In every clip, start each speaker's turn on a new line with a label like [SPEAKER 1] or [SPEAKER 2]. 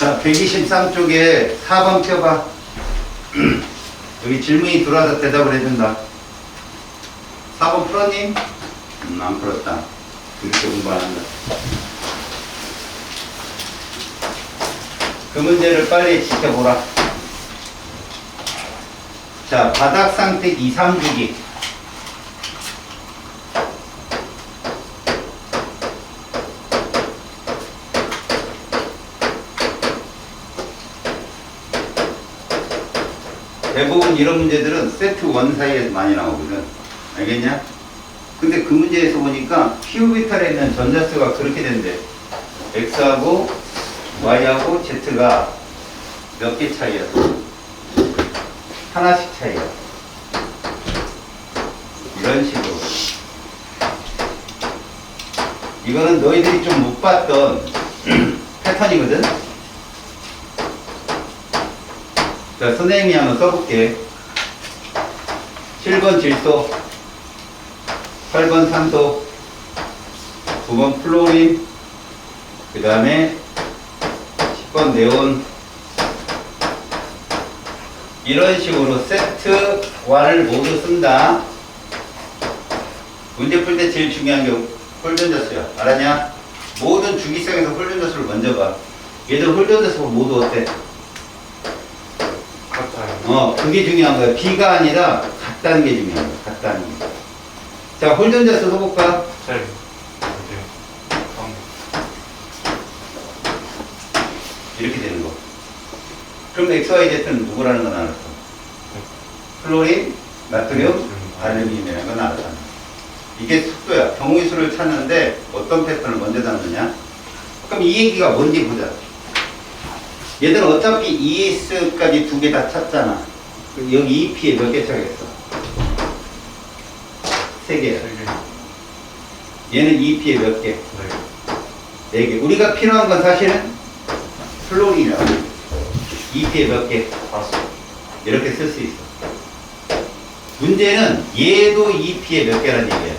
[SPEAKER 1] 자, 123쪽에 4번 펴봐. 여기 질문이 들어와서 대답을 해준다. 4번 풀었니? 안 풀었다. 이렇게 공부 안 한다. 그 문제를 빨리 지켜보라. 자, 바닥 상태 2, 3주기. 대부분 이런 문제들은 세트 1 사이에서 많이 나오거든. 알겠냐? 근데 그 문제에서 보니까 q-비탈에 있는 전자수가 그렇게 된대. x하고 y하고 z가 몇 개 차이야? 하나씩 차이야. 이런 식으로. 이거는 너희들이 좀 못 봤던 패턴이거든? 자, 선생님이 한번 써볼게. 7번 질소, 8번 산소, 9번 플로린, 그 다음에 10번 네온. 이런 식으로 세트 1을 모두 쓴다. 문제 풀 때 제일 중요한 게 홀전자수야. 알았냐? 모든 주기성에서 홀전자수를 먼저 봐. 얘들 홀전자수가 모두 어때? 그게 중요한 거야. B가 아니라 같다는 게 중요한 거야. 같다는 게. 자, 홀전자수 써볼까?
[SPEAKER 2] 네.
[SPEAKER 1] 이렇게 되는 거. 그럼 X, Y, Z는 누구라는 건 알았어. 플로린, 나트륨, 알루미늄이라는 건 알았잖아. 이게 속도야. 경우의 수를 찾는데 어떤 패턴을 먼저 담느냐? 그럼 이 얘기가 뭔지 보자. 얘들은 어차피 ES까지 두 개 다 찾잖아. 여기 EP에 몇 개 차겠어? 3개야. 얘는 EP에 몇 개? 4개. 우리가 필요한 건 사실은 플로린이라고. EP에 몇 개? 5. 이렇게 쓸 수 있어. 문제는 얘도 EP에 몇 개라는 얘기야?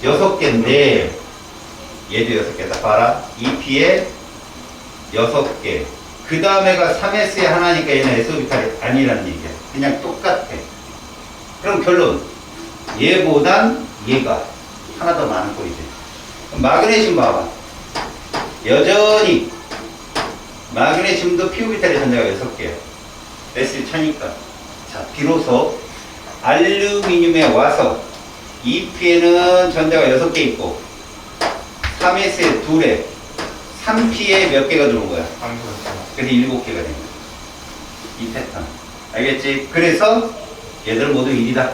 [SPEAKER 1] 6개인데 얘도 6개다. 봐라. EP에 6개. 그 다음에가 3S에 하나니까 얘는 SO비탈이 아니라는 얘기야. 그냥 똑같아. 그럼 결론. 얘보단 얘가 하나 더 많은 꼴이지. 그럼 마그네슘 봐봐. 여전히 마그네슘도 피오비탈의 전자가 6개야. S 차니까. 자, 비로소 알루미늄에 와서 EP에는 전자가 6개 있고 3S에 2에 3P에 몇 개가 들어온 거야? 그래서 7개가 된 거야. 이 패턴. 알겠지? 그래서 얘들 모두 1이다.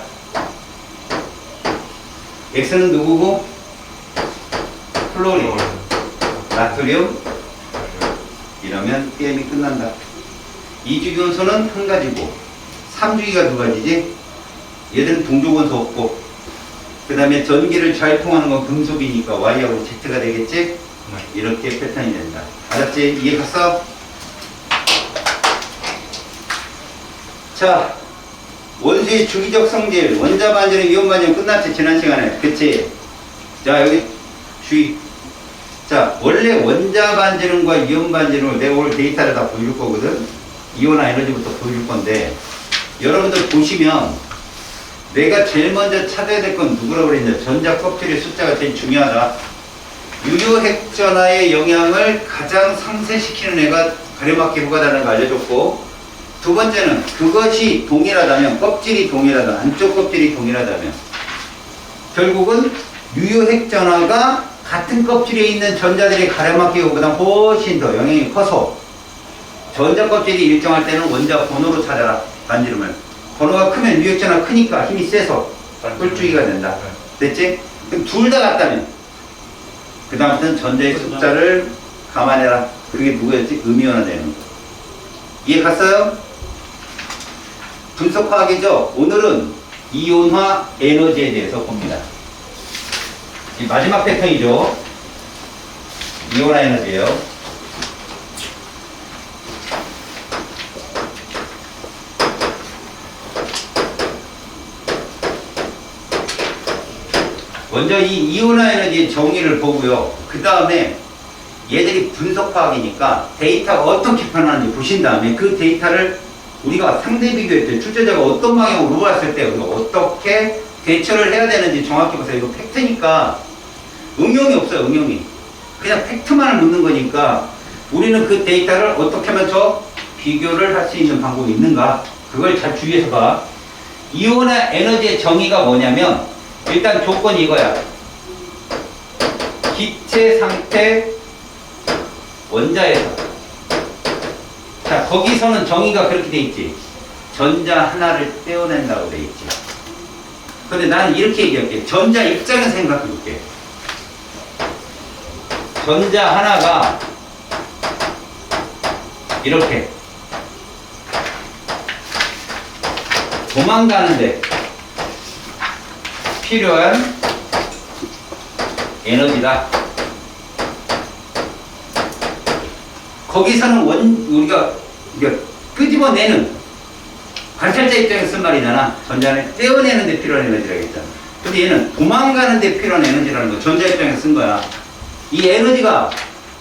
[SPEAKER 1] X는 누구고? 플로린, 나트륨. 이러면 게임이 끝난다. 2주기 원소는 한 가지고 3주기가 두 가지지? 얘들은 동족원소 없고 그 다음에 전기를 잘 통하는 건 금속이니까 Y하고 Z가 되겠지? 이렇게 패턴이 된다. 알았지? 이해 갔어? 자, 원소의 주기적 성질, 원자 반지름, 이온 반지름 끝났지? 지난 시간에. 그치? 자, 여기 주의. 자, 원래 원자 반지름과 이온 반지름을 내가 오늘 데이터를 다 보여줄 거거든? 이온화 에너지부터 보여줄 건데, 여러분들 보시면 내가 제일 먼저 찾아야 될 건 누구라고 그랬냐? 전자 껍질의 숫자가 제일 중요하다. 유효핵전화의 영향을 가장 상쇄시키는 애가 가려맞게 효과다는 걸 알려줬고, 두 번째는 그것이 동일하다면, 껍질이 동일하다, 안쪽 껍질이 동일하다면 결국은 유효핵전화가 같은 껍질에 있는 전자들이 가려맞게 효과보다 훨씬 더 영향이 커서 전자 껍질이 일정할 때는 원자 번호로 찾아라. 반지름을. 번호가 크면 유효핵전화가 크니까 힘이 세서 꿀주기가 된다. 됐지? 그럼 둘 다 같다면 그 다음부터는 전자의 숫자를 감안해라. 그게 누구였지? 음이온화 되는 거. 이해 갔어요? 분석화학이죠. 오늘은 이온화 에너지에 대해서 봅니다. 이 마지막 패턴이죠. 이온화 에너지예요. 먼저 이 이온화 에너지의 정의를 보고요. 그 다음에 얘들이 분석과학이니까 데이터가 어떻게 변하는지 보신 다음에 그 데이터를 우리가 상대 비교할 때 출제자가 어떤 방향으로 왔을 때 우리가 어떻게 대처를 해야 되는지 정확히 보세요. 이거 팩트니까 응용이 없어요. 응용이. 그냥 팩트만을 묻는 거니까 우리는 그 데이터를 어떻게 하면 저 비교를 할 수 있는 방법이 있는가? 그걸 잘 주의해서 봐. 이온화 에너지의 정의가 뭐냐면 일단 조건이 이거야. 기체 상태 원자에서. 자, 거기서는 정의가 그렇게 돼 있지. 전자 하나를 떼어낸다고 돼 있지. 근데 나는 이렇게 얘기할게. 전자 입장에서 생각해 볼게. 전자 하나가 이렇게 도망가는데 필요한 에너지다. 거기서는 우리가 끄집어내는 관찰자 입장에서 쓴 말이잖아. 전자를 떼어내는 데 필요한 에너지라고 했잖아. 근데 얘는 도망가는 데 필요한 에너지라는 거 전자 입장에서 쓴 거야. 이 에너지가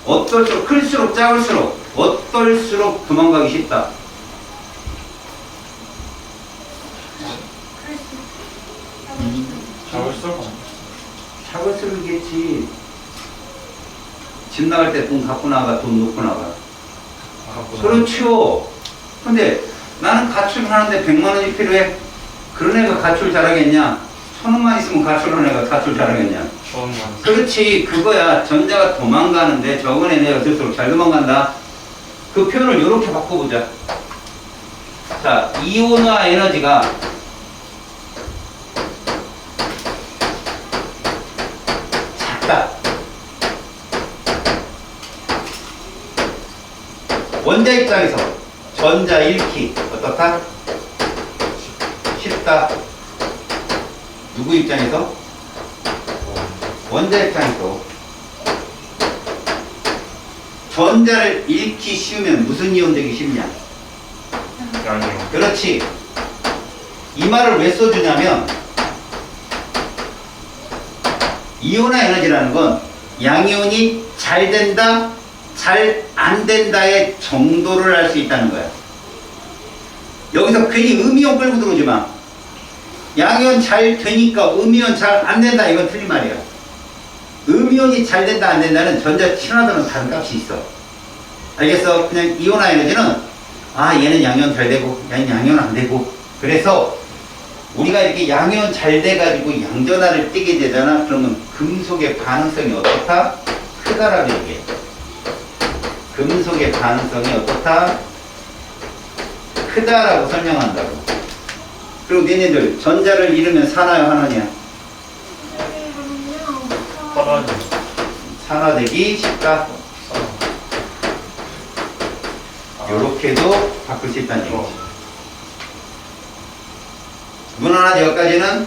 [SPEAKER 1] 어떨수록 클수록 작을수록 어떨수록 도망가기 쉽다. 작을수록이겠지. 집 나갈 때 돈 갖고 나가, 돈 놓고 나가. 그렇죠. 근데 나는 가출하는데 100만 원이 필요해. 그런 애가 가출 잘하겠냐? 1,000원만 있으면 가출하는 애가 가출 잘하겠냐? 그렇지. 그거야. 전자가 도망가는데 적은 애가 쓸수록 잘 도망간다. 그 표현을 이렇게 바꿔보자. 자, 이온화 에너지가 작다. 원자 입장에서 전자 1키 어떻다? 쉽다. 누구 입장에서? 원자 입장에서 전자를 1키 씌우면 무슨 이온 되기 쉽냐?
[SPEAKER 2] 양이온.
[SPEAKER 1] 그렇지. 이 말을 왜 써주냐면 이온화 에너지라는 건 양이온이 잘 된다, 잘 안 된다의 정도를 알 수 있다는 거야. 여기서 괜히 음이온 끌고 들어오지 마. 양이온 잘 되니까 음이온 잘 안 된다, 이건 틀린 말이야. 음이온이 잘 된다 안 된다는 전자 친화도는 다른 값이 있어. 알겠어? 그냥 이온화 에너지는 얘는 양이온 잘 되고 얘는 양이온 안 되고, 그래서 우리가 이렇게 양이온 잘 돼가지고 양전하를 띄게 되잖아. 그러면 금속의 반응성이 어떻다? 크다라고 얘기해. 금속의 반응성이 어떻다? 크다라고 설명한다고. 그리고 니네들 전자를 잃으면 산화요, 환원이야? 산화되기 쉽다. 요렇게도 바꿀 수 있다는 얘기지. 무난하지? 여기까지는?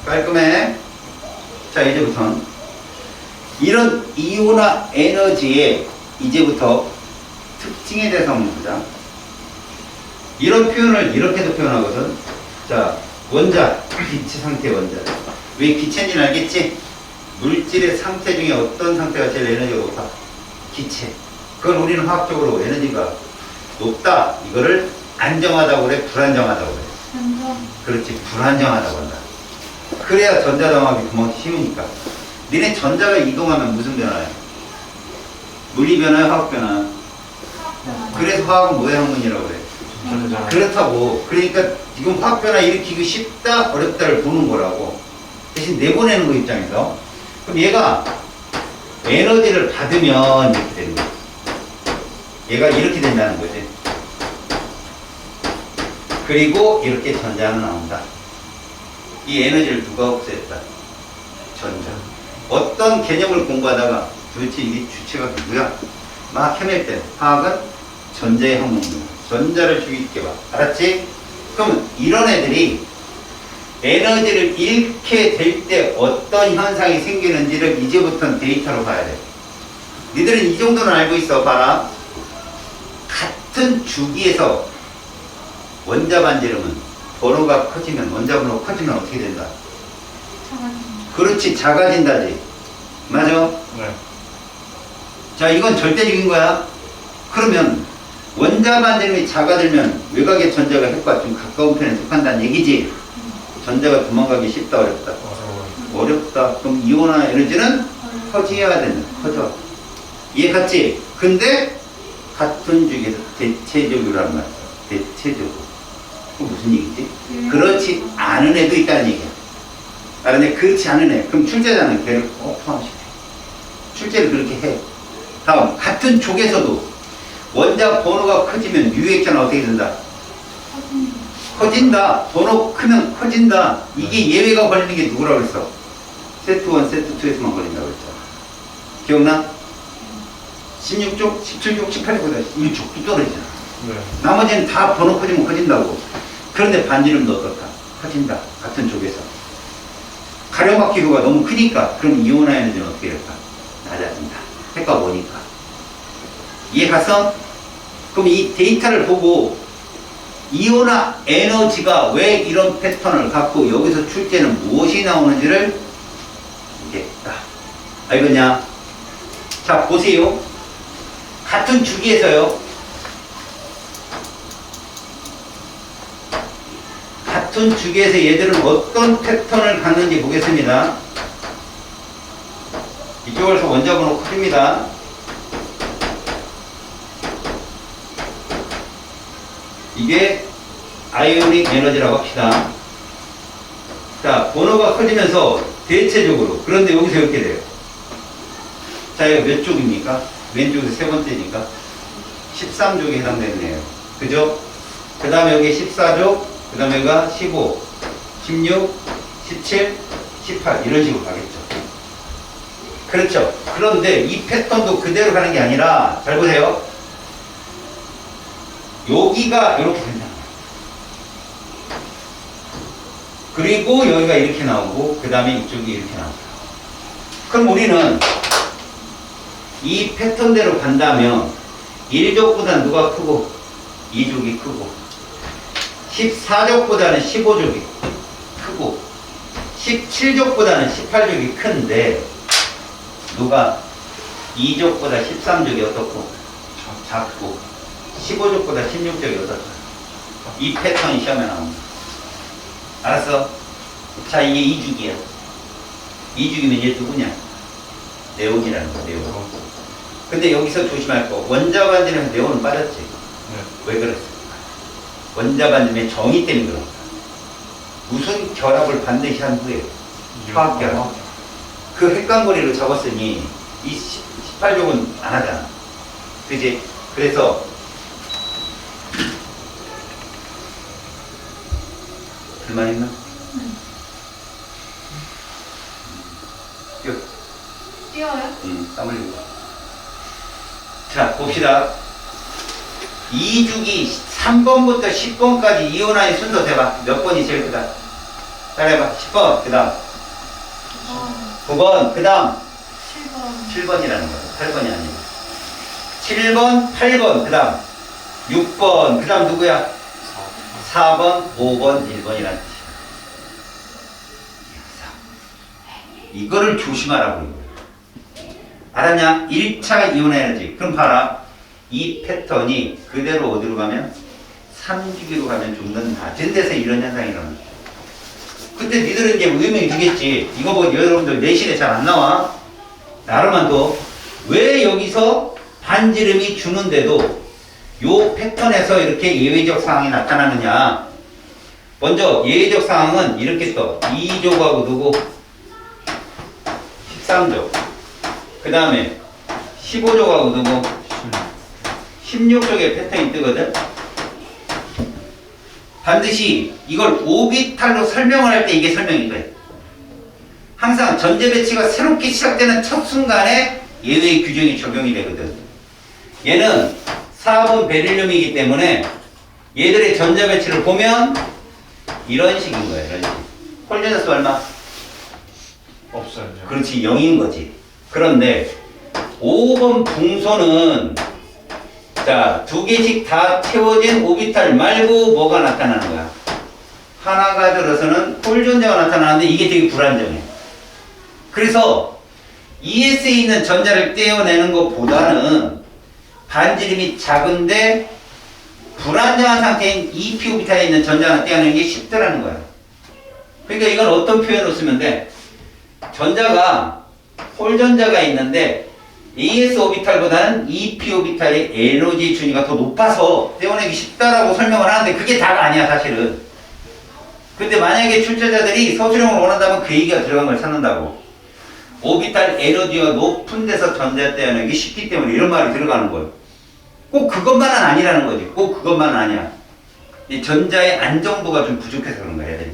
[SPEAKER 1] 깔끔해. 자, 이제부터는 이런 이온화 에너지의 이제부터 특징에 대해서 한번 보자. 이런 표현을 이렇게도 표현하거든. 자, 원자, 기체 상태 원자. 왜 기체인지는 알겠지? 물질의 상태 중에 어떤 상태가 제일 에너지가 높아? 기체. 그걸 우리는 화학적으로 에너지가 높다, 이거를 안정하다고 그래, 불안정하다고 그래? 그렇지, 불안정하다고 한다. 그래야 전자동합이 구멍이 쉬우니까. 니네 전자가 이동하면 무슨 변화야? 물리 변화야, 화학 변화야? 그래서 화학은 뭐의 학문이라고 그래? 그렇다고. 그러니까 지금 화학 변화 일으키기 쉽다, 어렵다를 보는 거라고. 대신 내보내는 거 입장에서. 그럼 얘가 에너지를 받으면 이렇게 되는 거야. 얘가 이렇게 된다는 거지. 그리고 이렇게 전자는 나온다. 이 에너지를 누가 없앴다? 전자. 어떤 개념을 공부하다가 도대체 이게 주체가 누구야? 막 헤맬 때 화학은 전자의 학문이야. 전자를 주의 있게 봐. 알았지? 그러면 이런 애들이 에너지를 잃게 될 때 어떤 현상이 생기는지를 이제부터는 데이터로 봐야 돼. 니들은 이 정도는 알고 있어. 봐라. 같은 주기에서 원자 반지름은 번호가 커지면, 원자 번호가 커지면 어떻게 된다? 그렇지, 작아진다지. 맞아?
[SPEAKER 2] 네.
[SPEAKER 1] 자, 이건 절대적인 거야. 그러면 원자 반지름이 작아들면 외곽의 전자가 핵과 좀 가까운 편에 속한다는 얘기지. 전자가 도망가기 쉽다, 어렵다? 어렵다. 그럼 이온화 에너지는 커져야 된다. 커져. 이해 갔지? 근데 같은 주기에서 대체적으로 하는 거야. 대체적으로. 그 무슨 얘기지? 그렇지 않은 애도 있다는 얘기야. 알았네? 그렇지 않은 애. 그럼 출제자는 걔를 꼭 포함시켜. 출제를 그렇게 해. 다음, 같은 족에서도 원자 번호가 커지면 유액자는 어떻게 된다? 커진다. 번호 크면 커진다. 이게 예외가 걸리는 게 누구라고 그랬어? 세트 1, 세트 2에서만 걸린다고 그랬잖아. 기억나? 16족, 17족, 18족보다 1족도 떨어지잖아.
[SPEAKER 2] 네.
[SPEAKER 1] 나머지는 다 번호 커지면 커진다고. 그런데 반지름도 어떻다? 커진다. 같은 족에서. 가려막기 효가 너무 크니까 그럼 이온화 에너지는 어떻게 될까? 낮아진다. 핵과 뭐니까. 이해 갔어? 그럼 이 데이터를 보고 이온화 에너지가 왜 이런 패턴을 갖고 여기서 출제는 무엇이 나오는지를 보겠다. 알겠냐? 자, 보세요. 같은 주기에서요. 같은 주기에서 얘들은 어떤 패턴을 갖는지 보겠습니다. 이쪽에서 원자 번호 커집니다. 이게 아이오닉 에너지라고 합시다. 자, 번호가 커지면서 대체적으로, 그런데 여기서 이렇게 돼요. 자, 이거 몇 쪽입니까? 왼쪽에서 세 번째니까 13족에 해당되네요. 그죠? 그 다음에 여기 14족, 그 다음에 여기가 15, 16, 17, 18 이런 식으로 가겠죠. 그렇죠? 그런데 이 패턴도 그대로 가는 게 아니라 잘 보세요. 여기가 이렇게 된다. 그리고 여기가 이렇게 나오고 그 다음에 이쪽이 이렇게 나오고. 그럼 우리는 이 패턴대로 간다면 1족보다는 누가 크고 2족이 크고 14족보다는 15족이 크고 17족보다는 18족이 큰데 누가 2족보다 13족이 어떻고 작고 15족보다 16족이 어떻고 이 패턴이 시험에 나옵니다. 알았어? 자, 이게 2주기야. 2주기면 얘 누구냐? 네온이라는 거야, 네온. 근데 여기서 조심할 거. 원자 반지름에서 네온은 빠졌지.
[SPEAKER 2] 네.
[SPEAKER 1] 왜 그랬을까? 원자 반지름의 정의 때문에 그런 거야. 무슨 결합을 반드시 한 후에 화학 결합. 그 핵광거리로 잡았으니 이 18족은 안 하잖아. 그지? 그래서 불만 있나?
[SPEAKER 3] 뛰어요?
[SPEAKER 1] 땀 흘리고. 자, 봅시다. 2주기 3번부터 10번까지 이온화의 순서 대봐. 몇 번이 제일 크다? 따라해봐. 10번, 그 다음 9번, 그 다음
[SPEAKER 3] 7번.
[SPEAKER 1] 7번이라는 거야. 8번이 아니고. 7번, 8번, 그 다음 6번, 그 다음 누구야? 4번, 5번, 1번이라는 뜻이야. 이거를 조심하라고. 알았냐? 1차 이온 에너지. 그럼 봐라. 이 패턴이 그대로 어디로 가면 3주기로 가면 좀 더 낮은 데서 이런 현상이 일어나. 그때 니들은 이제 의문이 들겠지. 이거 뭐 여러분들 내신에 잘 안 나와. 나로만 둬. 왜 여기서 반지름이 주는데도 요 패턴에서 이렇게 예외적 상황이 나타나느냐. 먼저 예외적 상황은 이렇게 떠. 2족하고 누구? 13족. 그 다음에 15족하고 누구? 16족의 패턴이 뜨거든. 반드시 이걸 오비탈로 설명을 할 때 이게 설명이 돼. 항상 전제 배치가 새롭게 시작되는 첫 순간에 예외의 규정이 적용이 되거든. 얘는 4번 베릴륨이기 때문에 얘들의 전자 배치를 보면 이런 식인 거야. 이런 식. 홀전자수 얼마?
[SPEAKER 2] 없어요.
[SPEAKER 1] 그렇지, 0인 거지. 그런데 5번 붕소는 자, 2개씩 다 채워진 오비탈 말고 뭐가 나타나는 거야? 하나가 들어서는 홀전자가 나타나는데 이게 되게 불안정해. 그래서 ES에 있는 전자를 떼어내는 것보다는 반지름이 작은데 불안정한 상태인 EP 오비탈에 있는 전자를 떼어내는 게 쉽더라는 거야. 그러니까 이건 어떤 표현으로 쓰면 돼? 전자가 홀 전자가 있는데 AS 오비탈보다는 EP 오비탈의 에너지 준위가 더 높아서 떼어내기 쉽다라고 설명을 하는데 그게 다가 아니야 사실은. 근데 만약에 출제자들이 서술형을 원한다면 그 얘기가 들어간 걸 찾는다고. 오비탈 에너지가 높은 데서 전자 떼어내기 쉽기 때문에 이런 말이 들어가는 거예요. 꼭 그것만은 아니라는 거지. 꼭 그것만은 아니야. 이 전자의 안정도가 좀 부족해서 그런 거야 애들이.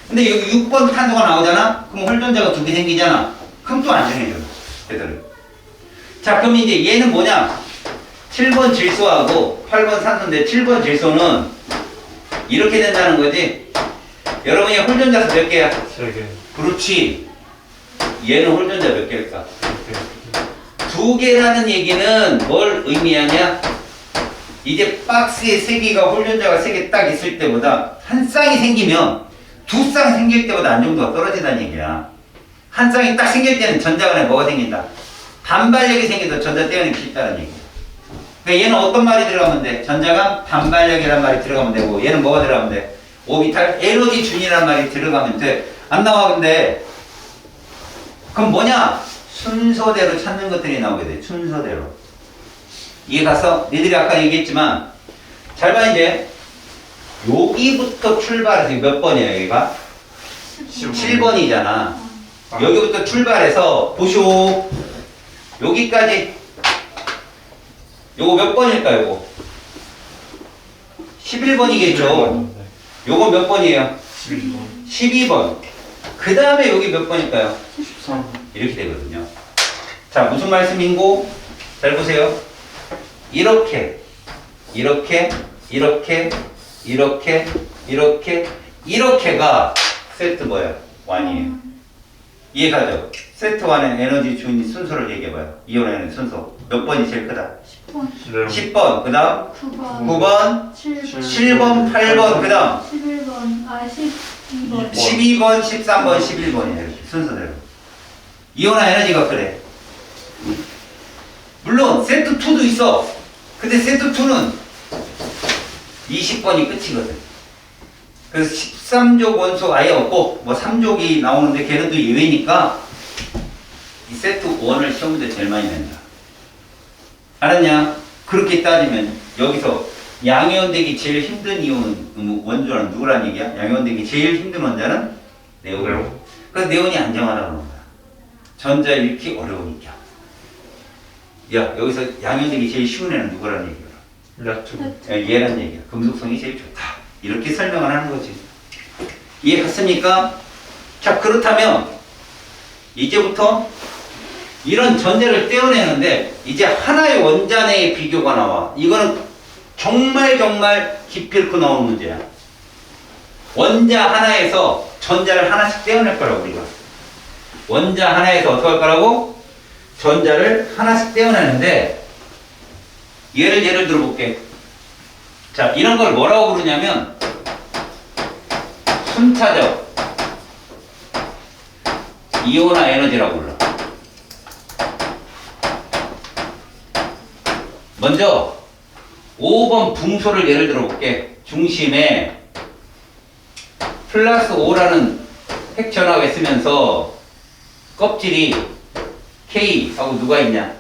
[SPEAKER 1] 근데 여기 6번 탄소가 나오잖아? 그럼 홀전자가 2개 생기잖아? 그럼 또 안정해져 얘들은. 자 그럼 이제 얘는 뭐냐? 7번 질소하고 8번 산소인데 7번 질소는 이렇게 된다는 거지. 여러분이 홀전자 수 몇 개야?
[SPEAKER 2] 3개.
[SPEAKER 1] 그렇지. 얘는 홀전자 몇 개일까?
[SPEAKER 2] 2개.
[SPEAKER 1] 2개라는 얘기는 뭘 의미하냐? 이제 박스에 3개가 홀전자가 3개 딱 있을 때보다 한 쌍이 생기면 2쌍 생길 때보다 안정도가 떨어진다는 얘기야. 한 쌍이 딱 생길 때는 전자 간에 뭐가 생긴다? 반발력이 생겨서 전자 떼어내기 쉽다는 얘기야. 그러니까 얘는 어떤 말이 들어가면 돼? 전자가 반발력이란 말이 들어가면 되고 얘는 뭐가 들어가면 돼? 오비탈 에너지 준이라는 말이 들어가면 돼. 안 나와 근데. 그럼 뭐냐? 순서대로 찾는 것들이 나오게 돼. 순서대로. 이해 갔어? 니들이 아까 얘기했지만 잘 봐 이제. 여기부터 출발해서 몇 번이야 여기가? 7번이잖아. 여기부터 출발해서 보시오. 여기까지 요거 몇 번일까 요거? 11번이겠죠. 요거 몇 번이에요?
[SPEAKER 2] 12번.
[SPEAKER 1] 12번. 그 다음에 여기 몇 번일까요?
[SPEAKER 2] 13.
[SPEAKER 1] 이렇게 되거든요. 자, 무슨 말씀인고? 잘 보세요. 이렇게, 이렇게, 이렇게, 이렇게, 이렇게, 이렇게가 세트 뭐야? 1이에요. 이해가죠? 세트 1의 에너지 준위 순서를 얘기해봐요. 이온의 에너지 순서. 몇 번이 제일 크다?
[SPEAKER 3] 10번,
[SPEAKER 1] 10번. 그 다음
[SPEAKER 3] 9번,
[SPEAKER 1] 9번,
[SPEAKER 3] 7번,
[SPEAKER 1] 7번, 8번. 그 다음
[SPEAKER 3] 11번, 12번.
[SPEAKER 1] 12번, 13번, 11번이에요. 이렇게 순서대로. 이온화 에너지가 그래. 물론 세트 2도 있어. 근데 세트 2는 20번이 끝이거든. 그래서 13족 원소 아예 없고 뭐 3족이 나오는데 걔는 또 예외니까 이 세트 1을 시험 문제 제일 많이 낸다. 알았냐? 그렇게 따지면 여기서 양이온 되기 제일 힘든 이온 원소는 누구란 얘기야? 양이온 되기 제일 힘든 원자는 네온.
[SPEAKER 2] 네온.
[SPEAKER 1] 그래서 네온이 안정하다고 하는 거야. 전자 잃기 어려우니까. 야 여기서 양이온 되기 제일 쉬운 애는 누구란 얘기야?
[SPEAKER 2] 야투.
[SPEAKER 1] 얘란 얘기야. 금속성이 제일 좋다. 이렇게 설명을 하는 거지. 이해 갔습니까? 자 그렇다면 이제부터 이런 전자를 떼어내는데 이제 하나의 원자 내의 비교가 나와. 이거는 정말 기필코 나오는 문제야. 원자 하나에서 전자를 하나씩 떼어낼 거라고 우리가. 원자 하나에서 어떻게 할 거라고? 전자를 하나씩 떼어내는데 예를 들어볼게. 자 이런 걸 뭐라고 부르냐면 순차적 이온화 에너지라고 불러. 먼저 5번 붕소를 예를 들어볼게. 중심에 플러스 5라는 핵전화가 있으면서 껍질이 K하고 누가 있냐?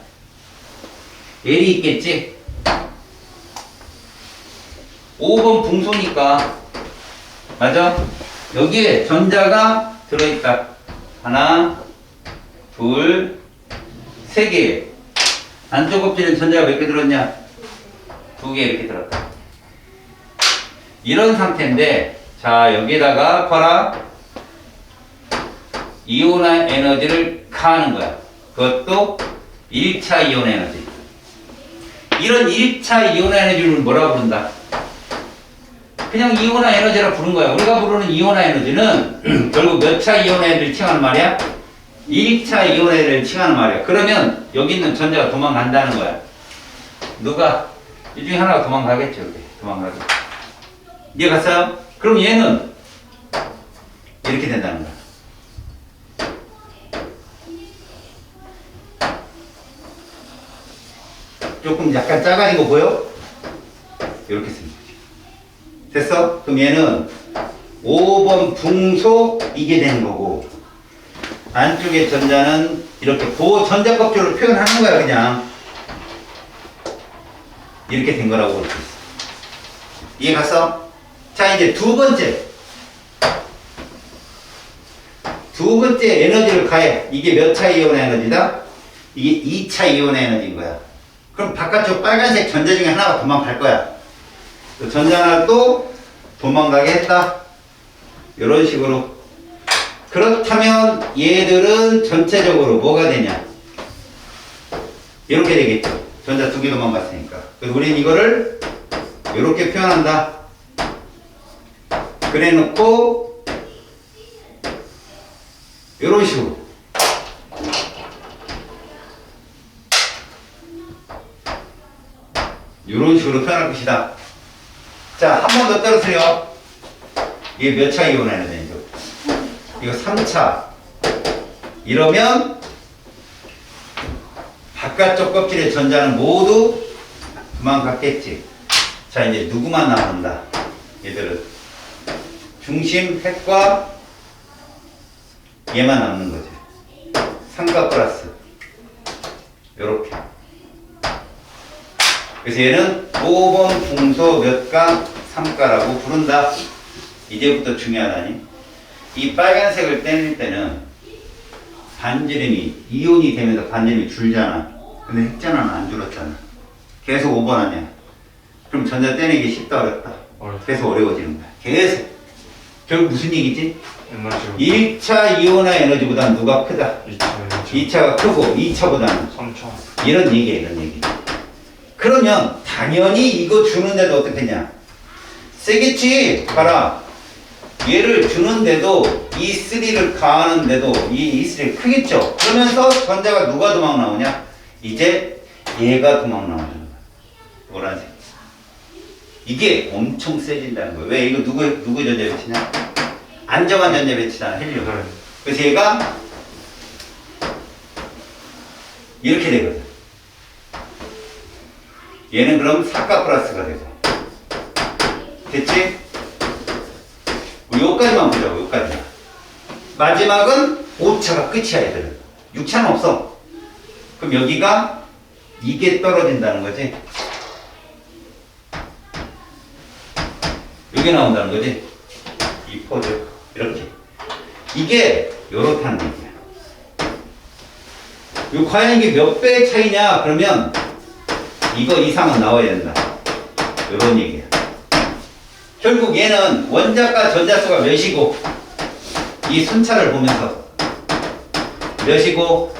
[SPEAKER 1] L이 있겠지? 5번 붕소니까 맞아? 여기에 전자가 들어있다. 하나, 둘, 세 개. 안쪽 껍질은 전자가 몇 개 들었냐? 2개 이렇게 들었다. 이런 상태인데 자 여기에다가 봐라. 이온화 에너지를 가하는 거야. 그것도 1차 이온 에너지. 이런 1차 이온 에너지를 뭐라고 부른다? 그냥 이온화 에너지라 부른 거야. 우리가 부르는 이온화 에너지는 결국 몇 차 이온 에너지를 칭하는 말이야? 1차 이온 에너지를 칭하는 말이야. 그러면 여기 있는 전자가 도망간다는 거야. 누가? 이 중에 하나가 도망가겠죠. 이렇게 도망가게. 이해 갔어요? 그럼 얘는 이렇게 된다는 거야. 조금 약간 작아진 거 보여? 이렇게 쓰는 거지. 됐어? 그럼 얘는 5번 붕소 이게 되는 거고 안쪽에 전자는 이렇게 그 전자 껍질로 표현하는 거야 그냥. 이렇게 된 거라고 볼 수 있어. 이해 갔어? 자 이제 두 번째 에너지를 가해. 이게 몇 차 이온의 에너지다? 이게 2차 이온의 에너지인 거야. 그럼 바깥쪽 빨간색 전자 중에 하나가 도망갈 거야. 그 전자 하나 또 도망가게 했다. 이런 식으로. 그렇다면 얘들은 전체적으로 뭐가 되냐? 이렇게 되겠죠. 전자 두 개 도망갔으니까. 그래서 우리는 이거를 이렇게 표현한다. 그래 놓고 이런 식으로. 이런 식으로 표현할 것이다. 자, 한 번 더 떨어뜨려. 이게 몇 차 이온의 에너지죠? 이거 3차. 이러면 바깥쪽 껍질의 전자는 모두 도망갔겠지. 자, 이제 누구만 남는다. 얘들은 중심 핵과 얘만 남는 거지. 3가 플러스 요렇게. 그래서 얘는 5번 붕소 몇 가 3가라고 부른다. 이제부터 중요하다니. 이 빨간색을 떼낼 때는 반지름이 이온이 되면서 반지름이 줄잖아. 근데 핵전화는 안 줄었잖아. 계속 5번 아니야. 그럼 전자 떼내기 쉽다 어렵다? 계속 어려워지는 거야. 계속. 결국 무슨 얘기지?
[SPEAKER 2] 에너지
[SPEAKER 1] 1차 이온의 에너지보다 누가 크다? 2차가 크고 2차보다는
[SPEAKER 2] 3차.
[SPEAKER 1] 이런 얘기야, 이런 얘기. 그러면 당연히 이거 주는데도 어떻겠냐? 세겠지. 봐라. 얘를 주는데도 이 3를 가하는데도 이 3가 크겠죠. 그러면서 전자가 누가 도망 나오냐? 이제 얘가 도망 나오는 거야. 노란색. 이게 엄청 세진다는 거예요. 왜? 이거 누구 전자 배치냐? 안정한 전자 배치잖아, 헬륨.
[SPEAKER 2] 네.
[SPEAKER 1] 그래서 얘가 이렇게 되거든. 얘는 그럼 4가 플러스가 되고. 됐지? 우리 여기까지만 보자고, 여기까지. 마지막은 5차가 끝이야, 얘들은. 6차는 없어. 그럼 여기가 이게 떨어진다는 거지. 여기 나온다는 거지. 이 포즈. 이렇게. 이게 요렇다는 얘기야. 과연 이게 몇 배의 차이냐? 그러면 이거 이상은 나와야 된다. 요런 얘기야. 결국 얘는 원자과 전자수가 몇이고 이 순차를 보면서 몇이고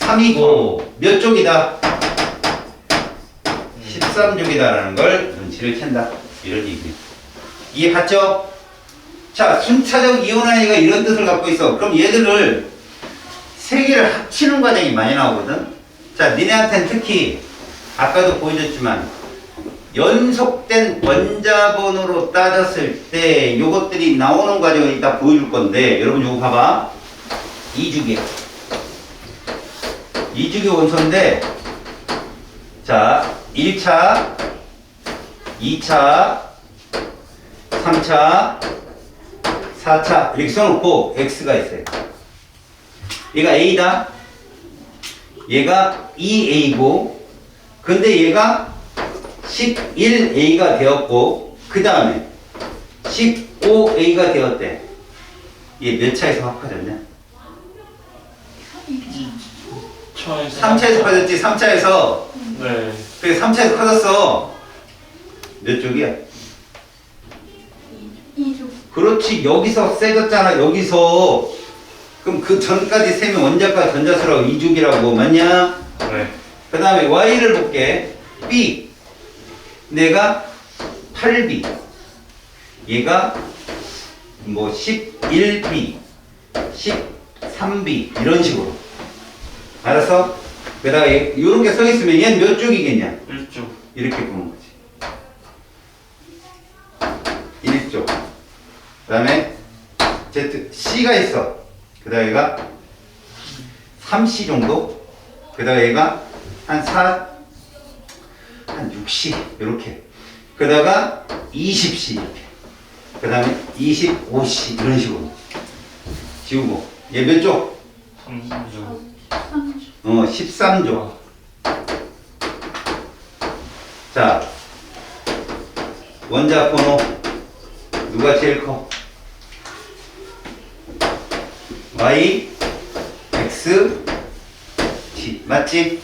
[SPEAKER 1] 3이고 몇 쪽이다? 13쪽이다라는 걸 눈치를 챈다. 이런 얘기야. 이해 갔죠? 자, 순차적 이온화이가 이런 뜻을 갖고 있어. 그럼 얘들을 세 개를 합치는 과정이 많이 나오거든. 자, 니네한테는 특히 아까도 보여줬지만 연속된 원자번호로 따졌을 때 요것들이 나오는 과정을 이따 보여줄 건데 여러분 요거 봐봐. 2주기야. 2주기 원소인데 자 1차 2차 3차 4차 이렇게 써놓고 X가 있어요. 얘가 A다. 얘가 2A고 근데 얘가 11A가 되었고 그 다음에 15A가 되었대. 얘 몇 차에서 합쳐졌냐? 3차에서 커졌지. 3차에서
[SPEAKER 2] 네.
[SPEAKER 1] 그래 3차에서 커졌어. 몇 쪽이야?
[SPEAKER 3] 2조.
[SPEAKER 1] 그렇지. 여기서 세졌잖아. 여기서 그럼 그 전까지 세면 원자과 전자수라고 2주기라고 맞냐?
[SPEAKER 2] 네.
[SPEAKER 1] 그 다음에 Y를 볼게. B 내가 8B 얘가 뭐 11B 13B 이런 식으로 알았어? 그 다음에 이렇게 써 있으면 얘는 몇 쪽이겠냐?
[SPEAKER 2] 1쪽.
[SPEAKER 1] 이렇게 보는 거지. 1쪽. 그 다음에 Z, C가 있어. 그 다음에 얘가 3C 정도. 그 다음에 얘가 한 4, 한 60, 이렇게. 그러다가 20C 이렇게. 그 다음에 25C 이런 식으로. 지우고. 얘 몇 조?
[SPEAKER 3] 3주.
[SPEAKER 1] 13조. 자, 원자 번호 누가 제일 커? Y, X, T 맞지?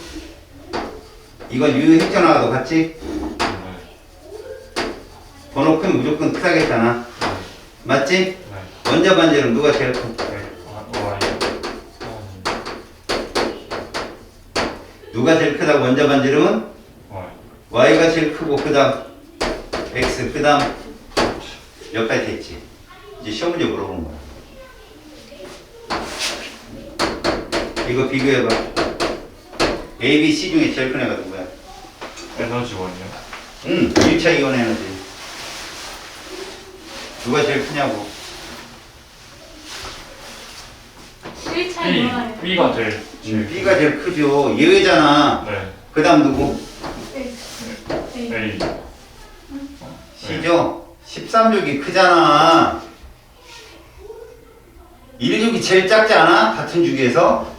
[SPEAKER 1] 이건 유효했잖아. 너 봤지? 번호 크면 무조건 크다겠잖아. 맞지? 원자 반지름 누가 제일 커? 누가 제일 크다고? 원자 반지름은? Y가 제일 크고 그 다음 X 그 다음 여기까지 됐지. 이제 시험 문제 물어보는 거야. 이거 비교해봐. A, B, C 중에 제일 큰 애가 누구야?
[SPEAKER 3] 에너지원이요?
[SPEAKER 1] 1차 이온 에너지. 누가 제일 크냐고.
[SPEAKER 3] 1차 이원이요. B가 제일.
[SPEAKER 1] B가 제일 크죠. 예외잖아.
[SPEAKER 3] 네.
[SPEAKER 1] 그 다음 누구?
[SPEAKER 3] A.
[SPEAKER 1] C죠? 13족이 크잖아. 1족이 제일 작지 않아? 같은 주기에서.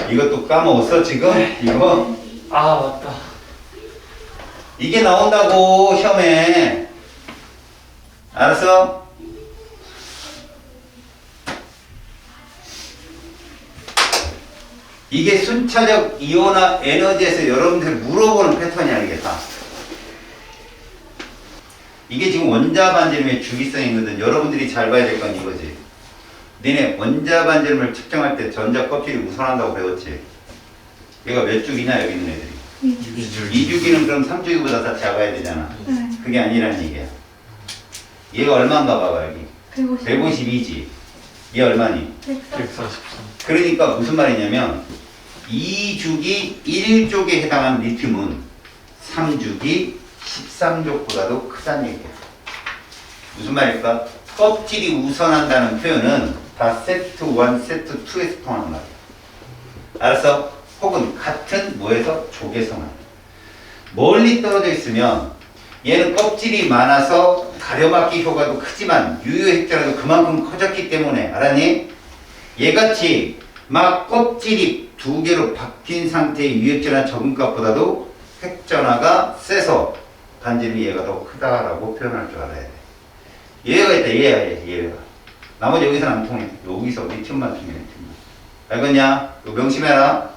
[SPEAKER 1] 이것도 까먹었어 지금? 이거?
[SPEAKER 3] 아 맞다.
[SPEAKER 1] 이게 나온다고 시험에. 알았어? 이게 순차적 이온화 에너지에서 여러분들 물어보는 패턴이야 이게 다. 이게 지금 원자 반지름의 주기성이거든. 여러분들이 잘 봐야 될 건 이거지. 너네 원자 반지름을 측정할 때 전자 껍질이 우선한다고 배웠지. 얘가 몇 주기냐 여기 있는 애들이. 2주기는 그럼 3주기보다 다 작아야 되잖아. 그게 아니라는 얘기야. 얘가 얼마인가 봐봐 여기. 152지. 얘 얼마니?
[SPEAKER 3] 143.
[SPEAKER 1] 그러니까 무슨 말이냐면 2주기 1족에 해당하는 리튬은 3주기 13족보다도 크다는 얘기야. 무슨 말일까? 껍질이 우선한다는 표현은 다 세트 1, 세트 2에서 통하는 말이야. 알았어? 혹은 같은 뭐에서 족에서만. 멀리 떨어져 있으면 얘는 껍질이 많아서 가려막기 효과도 크지만 유효액자라도 그만큼 커졌기 때문에 알았니? 얘같이 막 껍질이 두 개로 바뀐 상태의 유액전화 적응값보다도 핵전화가 세서 반지름이 얘가 더 크다라고 표현할 줄 알아야 돼. 얘가 있다. 얘가. 나머지 여기서는 안 통해. 여기서 리튬만 통해. 리튬만. 알겠냐? 이거 명심해라.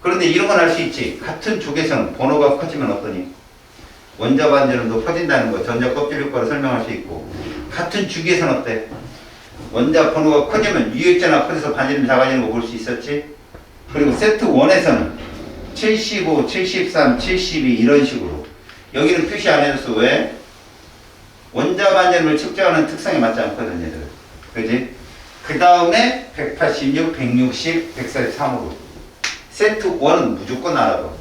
[SPEAKER 1] 그런데 이런 건 알 수 있지. 같은 족에서는 번호가 커지면 어떠니? 원자 반지름도 커진다는 거 전자 껍질 효과로 설명할 수 있고, 같은 주기에서는 어때? 원자 번호가 커지면 유액전화 커져서 반지름이 작아지는 거 볼 수 있었지? 그리고 세트 1에서는 75, 73, 72 이런 식으로. 여기는 표시 안 해줬어. 왜? 원자 반지름을 측정하는 특성에 맞지 않거든 얘들. 그지? 그 다음에 186, 160, 143으로. 세트 1은 무조건 알아둬.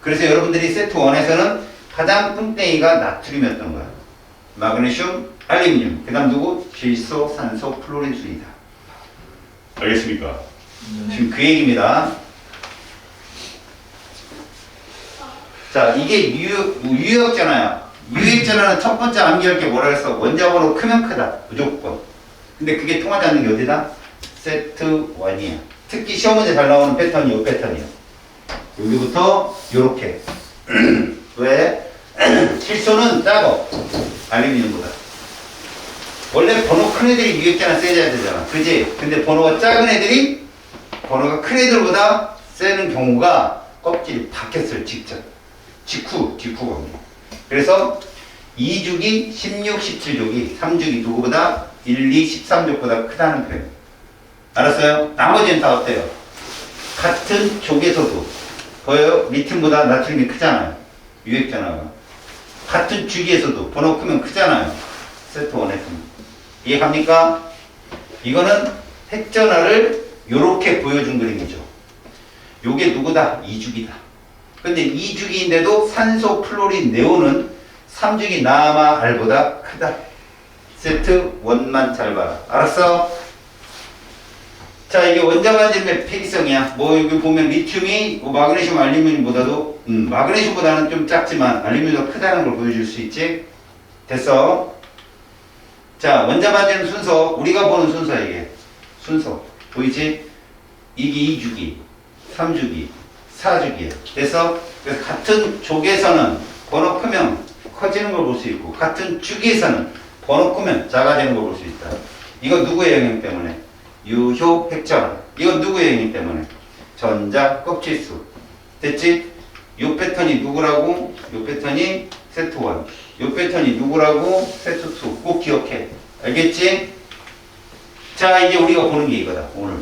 [SPEAKER 1] 그래서 여러분들이 세트 1에서는 가장 뚱땡이가 나트륨이었던 거야. 마그네슘, 알루미늄. 그 다음 누구? 질소, 산소, 플로린 순이다. 알겠습니까? 지금 그 얘기입니다. 자, 이게 유효액전화야. 유효액전화는 첫 번째 암기할 게 뭐라 그랬어? 원자 번호 크면 크다. 무조건. 근데 그게 통하지 않는 게 어디다? 세트 1이야. 특히 시험 문제 잘 나오는 패턴이 이 패턴이야. 여기부터 요렇게. 왜? 질소는 작아. 알루미늄보다. 원래 번호 큰 애들이 유액전화 세져야 되잖아. 그지? 근데 번호가 작은 애들이 번호가 큰 애들보다 세는 경우가 껍질이 바뀌었을 직전. 직후 관계. 그래서 2주기, 16, 17족이 3주기 누구보다 1, 2, 13족보다 크다는 표현. 알았어요? 나머지는 다 어때요? 같은 족에서도 보여요? 리튬보다 나트륨이 크잖아요. 유액전화가. 같은 주기에서도 번호 크면 크잖아요. 세트 1에서는. 이해갑니까? 이거는 핵전화를 요렇게 보여준 그림이죠. 요게 누구다? 2주기다. 근데 2주기인데도 산소, 플로린, 네온은 3주기 나마 알보다 크다. 세트 1만 잘 봐라. 알았어? 자, 이게 원자반지름의 폐기성이야. 뭐 여기 보면 리튬이 마그네슘, 알루미늄보다도 마그네슘보다는 좀 작지만 알루미늄이 더 크다는 걸 보여줄 수 있지. 됐어. 자, 원자반지름 순서, 우리가 보는 순서 이게 순서 보이지? 이게 2주기, 3주기, 4주기야. 됐어? 그래서 같은 족에서는 번호 크면 커지는 걸 볼 수 있고 같은 주기에서는 번호 크면 작아지는 걸 볼 수 있다. 이거 누구의 영향 때문에? 유효 획전. 이건 누구의 영향 때문에? 전자 껍질수. 됐지? 요 패턴이 누구라고? 요 패턴이 세트 1. 요 패턴이 누구라고? 세트 2. 꼭 기억해. 알겠지? 자, 이제 우리가 보는 게 이거다. 오늘.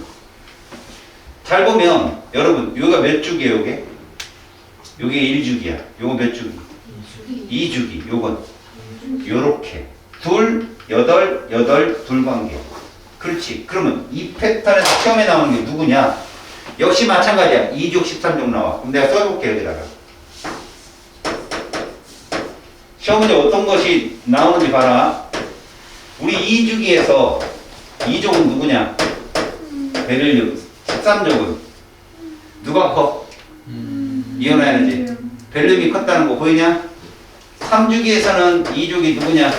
[SPEAKER 1] 잘 보면 여러분, 요가 몇 주기예요, 요게? 요게 1주기야. 요거 몇 주기? 2주기. 요건 요렇게. 둘, 여덟, 여덟, 둘 관계. 그렇지. 그러면 이 패턴에서 시험에 나오는 게 누구냐? 역시 마찬가지야. 2족, 13족 나와. 그럼 내가 써볼게, 여기다가. 시험 문제 어떤 것이 나오는지 봐라. 우리 2주기에서 2족은 누구냐? 베릴륨. 13족은 누가 커? 이온화 에너지. 베릴륨이 컸다는 거 보이냐? 3주기에서는 2족이 누구냐?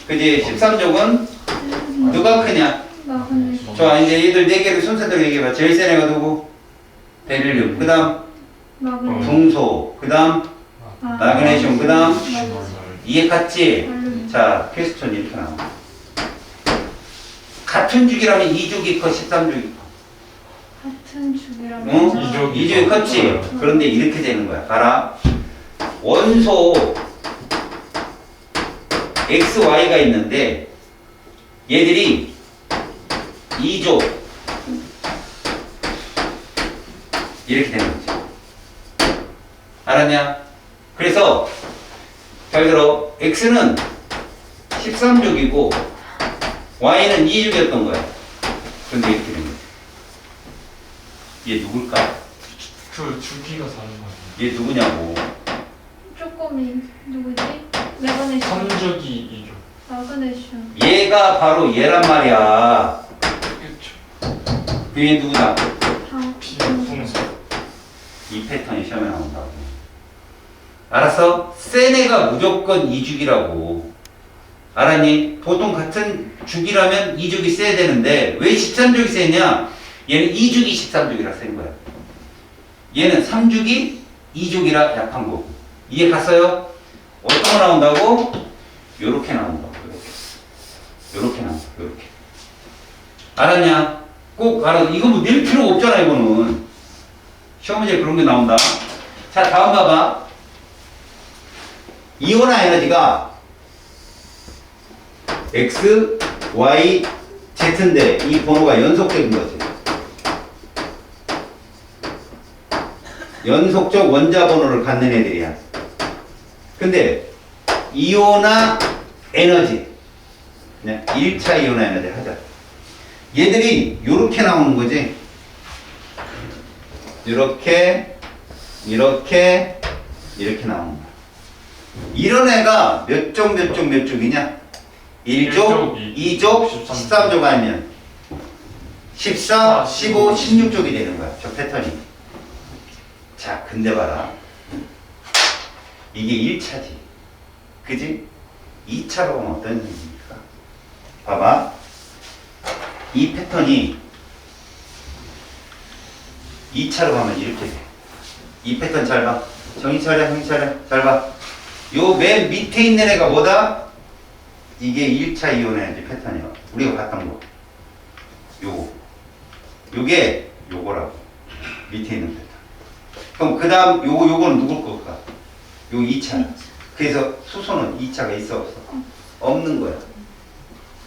[SPEAKER 1] 그지? 13족은 누가 크냐? 좋아, 이제 얘들 4개를 순서대로 얘기해봐. 제일 센 애가 누구? 베릴륨. 그 다음 붕소. 그 다음 마그네슘. 그 다음 이해 갔지? 자, 퀘스천 이렇게 나와. 같은 주기라면 2주기 커, 13주기 커.
[SPEAKER 4] 같은 주기라면
[SPEAKER 1] 응? 2주기 컸지? 그런데 이렇게 되는 거야. 봐라. 원소 X, Y가 있는데 얘들이 2조 이렇게 되는 거지. 알았냐? 그래서 잘 들어. X는 13족이고 Y는 2족이었던 거야. 그런데 이렇게 된 거지. 얘 누굴까?
[SPEAKER 3] 그 주기가 다른 거 아니에요?
[SPEAKER 1] 얘 누구냐고.
[SPEAKER 4] 조금이 누구지? 마그네슘
[SPEAKER 3] 3주기 2주.
[SPEAKER 4] 마그네슘
[SPEAKER 1] 얘가 바로 얘란 말이야.
[SPEAKER 3] 그쵸.
[SPEAKER 1] 얘 누구다?
[SPEAKER 3] 비풍소.
[SPEAKER 1] 이 패턴이 시험에 나온다고. 알았어? 센 애가 무조건 2주기라고. 알았니? 보통 같은 주기라면 2주기 써야 되는데 왜 13주기 세냐? 얘는 2주기 13주기라 쓴 거야. 얘는 3주기 2주기라 약한 거고. 이해 갔어요? 어떤 거 나온다고? 요렇게 나온다고. 요렇게 나온다. 요렇게. 알았냐? 꼭 알아. 이거 뭐 낼 필요가 없잖아, 이거는. 시험 문제 그런 게 나온다. 자, 다음 봐봐. 이온화 에너지가 X, Y, Z인데 이 번호가 연속적인 거지. 연속적 원자 번호를 갖는 애들이야. 근데 이온화 에너지, 그냥 1차 이온화 에너지 하자. 얘들이 요렇게 나오는 거지. 이렇게, 이렇게, 이렇게 나오는 거야. 이런 애가 몇 족, 몇 족, 몇 족이냐? 1족, 2족, 13족 아니면 14, 15, 16족이 되는 거야. 저 패턴이. 자, 근데 봐라. 이게 1차지. 그지? 2차로 가면 어떤 얘기입니까? 봐봐. 이 패턴이 2차로 가면 이렇게 돼. 이 패턴 잘 봐. 정신 차려, 정신 차려. 잘 봐. 요 맨 밑에 있는 애가 뭐다? 이게 1차 이온 에너지 패턴이야. 우리가 봤던 거. 요거. 요게 요거라고. 밑에 있는 패턴. 그럼 그 다음 요거는 누굴 걸까? 요 2차. 그래서 수소는 2차가 있어 없어? 없는 거야.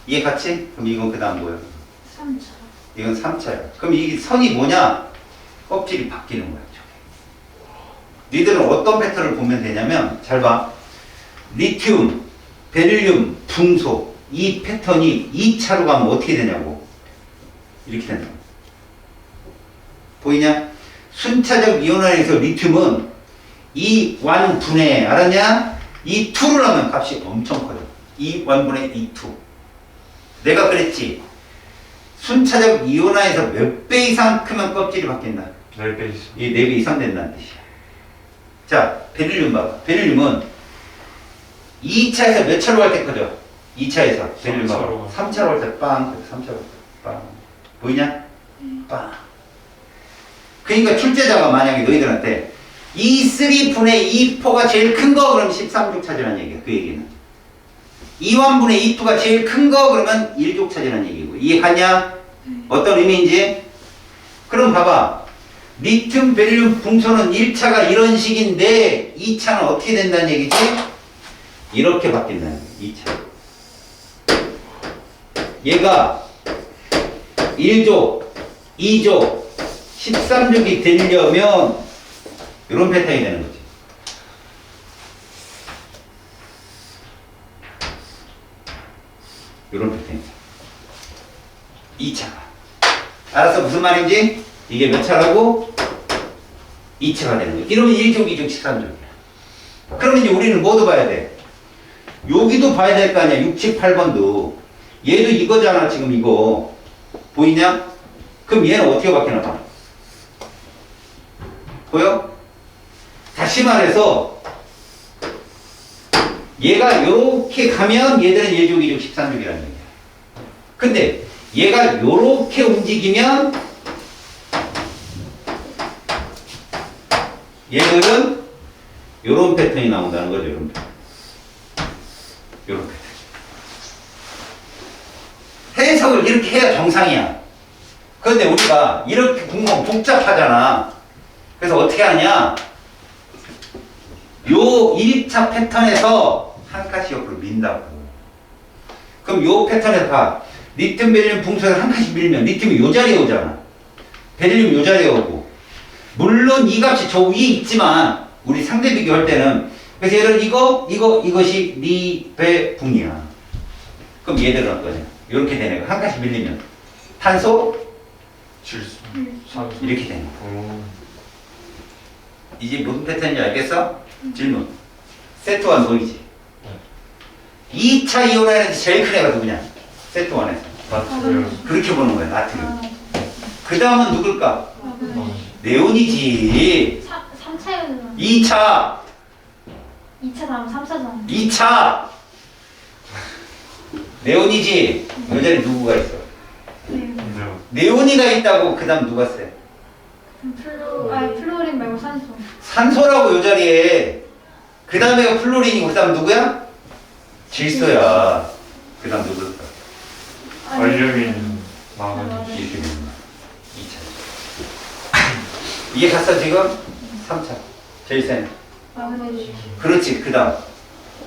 [SPEAKER 1] 이해 같이? 그럼 이건 그 다음 뭐야?
[SPEAKER 4] 3차
[SPEAKER 1] 이건 3차야. 그럼 이게 선이 뭐냐? 껍질이 바뀌는 거야. 저게. 니들은 어떤 패턴을 보면 되냐면 잘 봐. 리튬, 베릴륨, 붕소 이 패턴이 2차로 가면 어떻게 되냐고. 이렇게 된다. 보이냐? 순차적 이온화에서 리튬은 이 완분해. 알았냐? 이 2를 하면 값이 엄청 커요. 이 완분의 이 2. 내가 그랬지. 순차적 이온화에서 몇 배 이상 크면 껍질이 바뀐다.
[SPEAKER 2] 4배 있어.
[SPEAKER 1] 이 4배 이상 된다는 뜻이야. 자, 베릴륨 봐봐. 베릴륨은 2차에서 몇 차로 갈 때 커져? 2차에서 베릴륨 봐봐. 3차로 갈 때 빵. 3차로 갈 때 빵. 보이냐? 빵. 그러니까 출제자가 만약에 너희들한테 E3분의 E4가 제일 큰 거 그러면 13족 차지라는 얘기야. 그 얘기는. E1분의 E2가 제일 큰 거 그러면 1족 차지라는 얘기고. 이해하냐? 어떤 의미인지? 그럼 봐봐. 리튬 베릴륨 붕소는 1차가 이런 식인데 2차는 어떻게 된다는 얘기지? 이렇게 바뀐다는 얘기. 2차. 얘가 1족, 2족, 13족이 되려면 이런 패턴이 되는 거지. 이런 패턴이. 2차가. 알았어? 무슨 말인지? 이게 몇 차라고? 2차가 되는 거야. 이러면 1족, 2족, 13족이야. 그러면 이제 우리는 뭐도 봐야 돼? 여기도 봐야 될 거 아니야. 6, 7, 8번도. 얘도 이거잖아. 지금 이거. 보이냐? 그럼 얘는 어떻게 바뀌나 봐. 보여? 다시 말해서 얘가 요렇게 가면 얘들은 1족, 2족, 13족이라는 얘기야. 근데 얘가 요렇게 움직이면 얘들은 요런 패턴이 나온다는 거죠. 요런 패턴. 요런 패턴. 해석을 이렇게 해야 정상이야. 그런데 우리가 이렇게 공부하면 복잡하잖아. 그래서 어떻게 하냐? 요 1차 패턴에서 한 칸씩 옆으로 민다고. 그럼 요 패턴에서 봐. 리튬 베릴륨 붕소에서 한 칸씩 밀면 리튬이 요 자리에 오잖아. 베릴륨이 요 자리에 오고. 물론 이 값이 저 위에 있지만 우리 상대 비교할 때는 그래서 얘를 이것이 리, 베, 붕이야. 그럼 얘들은 어떠냐? 이렇게 되네. 한 칸씩 밀리면 탄소,
[SPEAKER 3] 질소. 산소.
[SPEAKER 1] 이렇게 되네.
[SPEAKER 2] 오.
[SPEAKER 1] 이제 무슨 패턴인지 알겠어? 질문. 세트 1 보이지? 2차 이온화에서 제일 큰 애가 누구냐? 세트 1에서.
[SPEAKER 2] 나트륨.
[SPEAKER 1] 그렇게 보는 거야, 나트륨. 그 다음은 누굴까? 네온이지.
[SPEAKER 4] 3차에는
[SPEAKER 1] 2차.
[SPEAKER 4] 2차 다음 3차잖아.
[SPEAKER 1] 2차. 네온이지. 요 자리 누구가 있어?
[SPEAKER 4] 네.
[SPEAKER 1] 네온이가 있다고 그 다음 누가 세?
[SPEAKER 4] 플로린 말고 산소.
[SPEAKER 1] 산소라고 요 자리에. 그 다음에가 플로린이고 그 다음 누구야? 질소야. 그 다음 누굴까?
[SPEAKER 3] 알루미늄. 마그네슘.
[SPEAKER 1] 이렇게 되는 거야. 2차. 이게 갔어 지금? 3차. 제일 센.
[SPEAKER 4] 마그네슘.
[SPEAKER 1] 그렇지. 그 다음.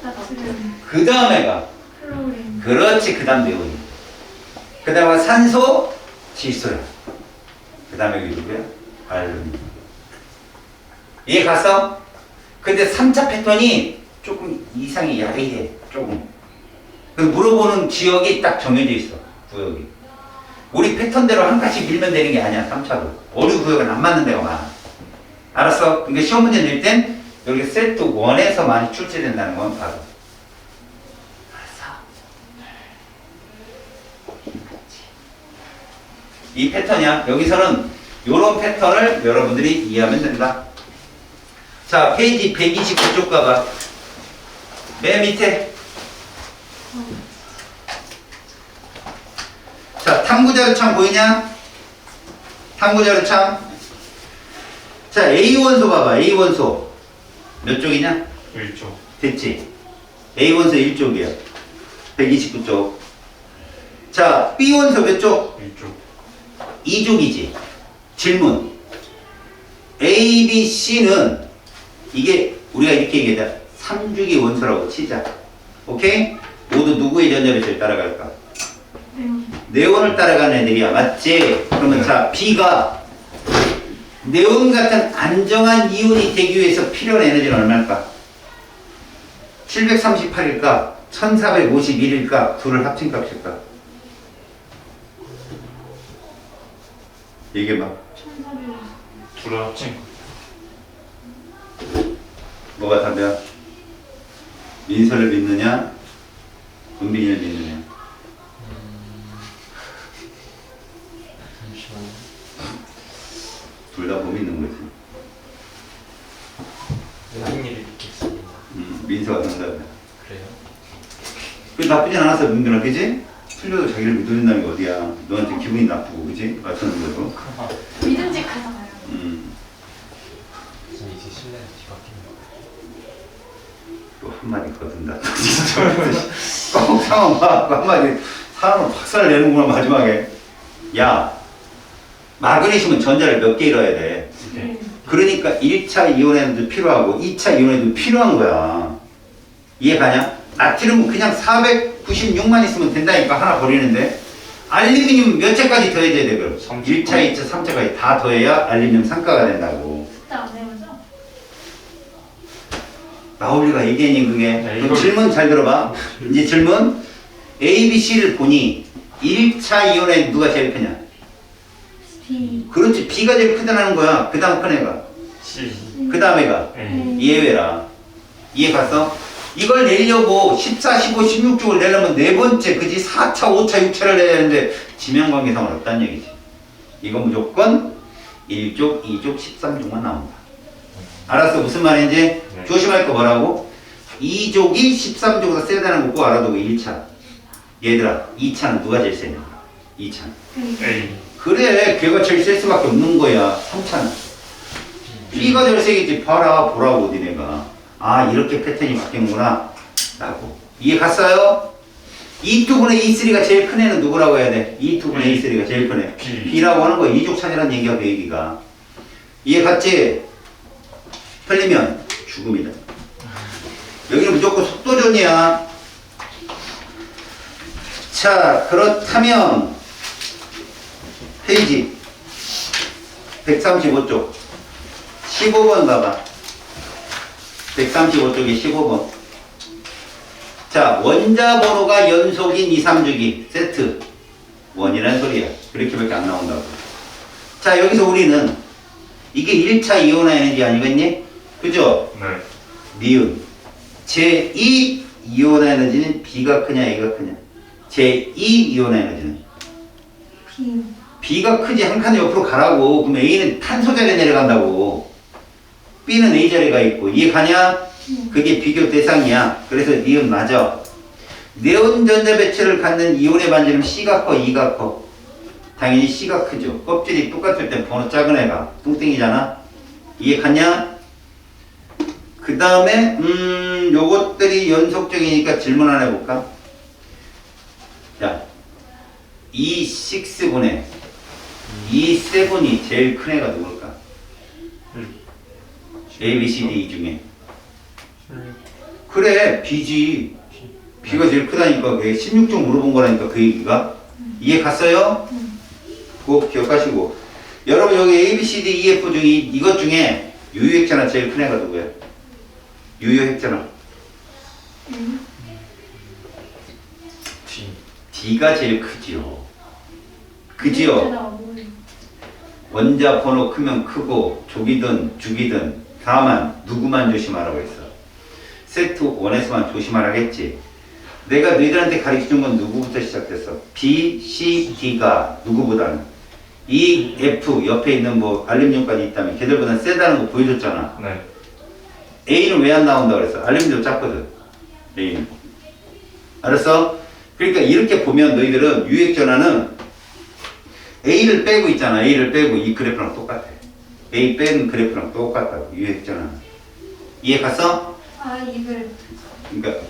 [SPEAKER 4] 나트륨.
[SPEAKER 1] 그 다음에가.
[SPEAKER 4] 플로린.
[SPEAKER 1] 그렇지. 그 다음 네온이. 그 다음에 산소, 질소야. 그 다음에 여기 누구야? 알루미늄. 이해 갔어? 근데 3차 패턴이 조금 이상이 야해해. 조금. 그 물어보는 지역이 딱 정해져 있어. 구역이. 우리 패턴대로 한 칸씩 밀면 되는 게 아니야. 3차도. 어류 구역은 안 맞는 데가 많아. 알았어? 그러니까 시험 문제 낼 땐 여기 세트 1에서 많이 출제된다는 건 바로. 알았어? 이 패턴이야. 여기서는 이런 패턴을 여러분들이 이해하면 된다. 자, 페이지 129쪽 가봐. 맨 밑에. 자, 탐구자료창 보이냐? 탐구자료창. 자, A 원소 봐봐. A 원소. 몇 쪽이냐?
[SPEAKER 3] 1조.
[SPEAKER 1] 됐지? A 원소 1쪽이야. 129쪽. 자, B 원소 몇 쪽?
[SPEAKER 3] 1조.
[SPEAKER 1] 2족이지. 질문. A, B, C는 이게 우리가 이렇게 얘기하자. 3주기 원소라고 치자. 오케이? 모두 누구의 전자배치를 따라갈까? 네온을 따라가는 애들이야. 맞지? 그러면 자, B가 네온 같은 안정한 이온이 되기 위해서 필요한 에너지는 얼마일까? 738일까? 1451일까? 둘을 합친 값일까? 얘기해봐.
[SPEAKER 3] 둘을 합친 거.
[SPEAKER 1] 뭐가 답이야? 민서를 믿느냐? 은빈이를 믿느냐?
[SPEAKER 2] 무슨 일이 있겠습니다.
[SPEAKER 1] 민서가 정답이야.
[SPEAKER 2] 그래요?
[SPEAKER 1] 그 나쁘진 않았어, 민들아, 그지? 틀려도 자기를 믿어준다는 게 어디야. 너한테 기분이 나쁘고, 그지? 맞췄는데도.
[SPEAKER 4] 믿음직하잖아요.
[SPEAKER 2] 무슨 이제 신뢰는 뒤바뀝니다.
[SPEAKER 1] 또 한마디 거둔다. 꼭 상황 봐갖고 한마디 사람을 박살 내는구나, 마지막에. 야, 마그네슘은 전자를 몇 개 잃어야 돼.
[SPEAKER 3] 네.
[SPEAKER 1] 그러니까 1차 이온에도 필요하고 2차 이온에도 필요한 거야. 이해 가냐? 나트륨은 그냥 496만 있으면 된다니까 하나 버리는데 알루미늄 몇 차까지 더해줘야 돼 그럼? 1차, 2차, 3차까지 다 더해야 알루미늄 산가가 된다고.
[SPEAKER 4] 숫자 안 외우죠?
[SPEAKER 1] 나올 리가 있겠니 그게?
[SPEAKER 3] 네,
[SPEAKER 1] 그럼
[SPEAKER 3] 이걸-
[SPEAKER 1] 질문 잘 들어봐. 이제 질문 A, B, C를 보니 1차 이온에 누가 제일 크냐?
[SPEAKER 4] B.
[SPEAKER 1] 그렇지, B가 제일 크다는 거야. 그 다음 큰 애가.
[SPEAKER 3] C.
[SPEAKER 1] 그 다음 애가.
[SPEAKER 3] A.
[SPEAKER 1] 예외라. 이해 갔어? 이걸 내려고 14, 15, 16쪽을 내려면 네 번째, 그지? 4차, 5차, 6차를 내야 되는데 지명관계상은 없다는 얘기지. 이건 무조건 1쪽, 2쪽, 13쪽만 나온다. 알았어? 무슨 말인지?
[SPEAKER 3] 네.
[SPEAKER 1] 조심할 거 뭐라고? 2족이 13쪽보다 세다는 거 꼭 알아두고 1차. 얘들아, 2차는 누가 제일 세냐? 2차는.
[SPEAKER 3] A.
[SPEAKER 1] 그래, 걔가 제일 셀 수밖에 없는 거야. 3차는. B가 제일 세겠지. 봐라, 보라고, 니네가. 아, 이렇게 패턴이 바뀌는구나. 라고. 이해 갔어요? 2투분의 E3가 제일 큰 애는 누구라고 해야 돼? 2투분의 E3가 제일 큰 애.
[SPEAKER 3] B.
[SPEAKER 1] B라고 하는 거야. 이족찬이라는 얘기야, 그 얘기가. 이해 갔지? 틀리면 죽음이다. 여기는 무조건 속도전이야. 자, 그렇다면 페이지 135쪽 15번 봐봐. 135쪽에 15번. 자, 원자 번호가 연속인 2, 3주기 세트 원이라는 소리야. 그렇게밖에 안 나온다고. 자, 여기서 우리는 이게 1차 이온화 에너지 아니겠니? 그죠?
[SPEAKER 3] 네.
[SPEAKER 1] 니은 제2 이온화 에너지는 B가 크냐 A가 크냐? 제2 이온화 에너지는
[SPEAKER 4] B.
[SPEAKER 1] B가 크지 한 칸 옆으로 가라고. 그럼 A는 탄소 자리에 내려간다고. B는 A 자리가 있고. 이해 가냐? 그게 비교 대상이야. 그래서 니은 맞아. 네온 전자 배치를 갖는 이온의 반지름 C가 커 E가 커? 당연히 C가 크죠. 껍질이 똑같을 땐 번호 작은 애가 뚱땡이잖아. 이해 갔냐? 그 다음에 요것들이 연속적이니까 질문 하나 해볼까? 자, E6분의 E7이 제일 큰 애가 누굴까? A, B, C, D 중에. 그래, B지. B가 제일 크다니까. 그게 16종 물어본 거라니까 그 얘기가. 이해 갔어요? 그거 기억하시고. 여러분 여기 A, B, C, D, E, F 중에 이것 중에 유효액자나 제일 큰 애가 누구야? 유효액자나.
[SPEAKER 3] D.
[SPEAKER 1] D가 제일 크지요. 그지요? 원자 번호 크면 크고 족이든 죽이든 다만 누구만 조심하라고 했어. 세트 1에서만 조심하라겠지. 내가 너희들한테 가르쳐준 건 누구부터 시작됐어? B, C, D가 누구보다는 E, F 옆에 있는 뭐 알루미늄까지 있다면 걔들보다 세다는 거 보여줬잖아.
[SPEAKER 3] 네.
[SPEAKER 1] A는 왜 안 나온다 그랬어? 알루미늄 작거든. A는. 알았어? 그러니까 이렇게 보면 너희들은 유액전화는 A를 빼고 있잖아. A를 빼고 이 그래프랑 똑같아. A 뺀 그래프랑 똑같다고. 유액전화는. 이해 갔어?
[SPEAKER 4] 아, 이걸.
[SPEAKER 1] 그러니까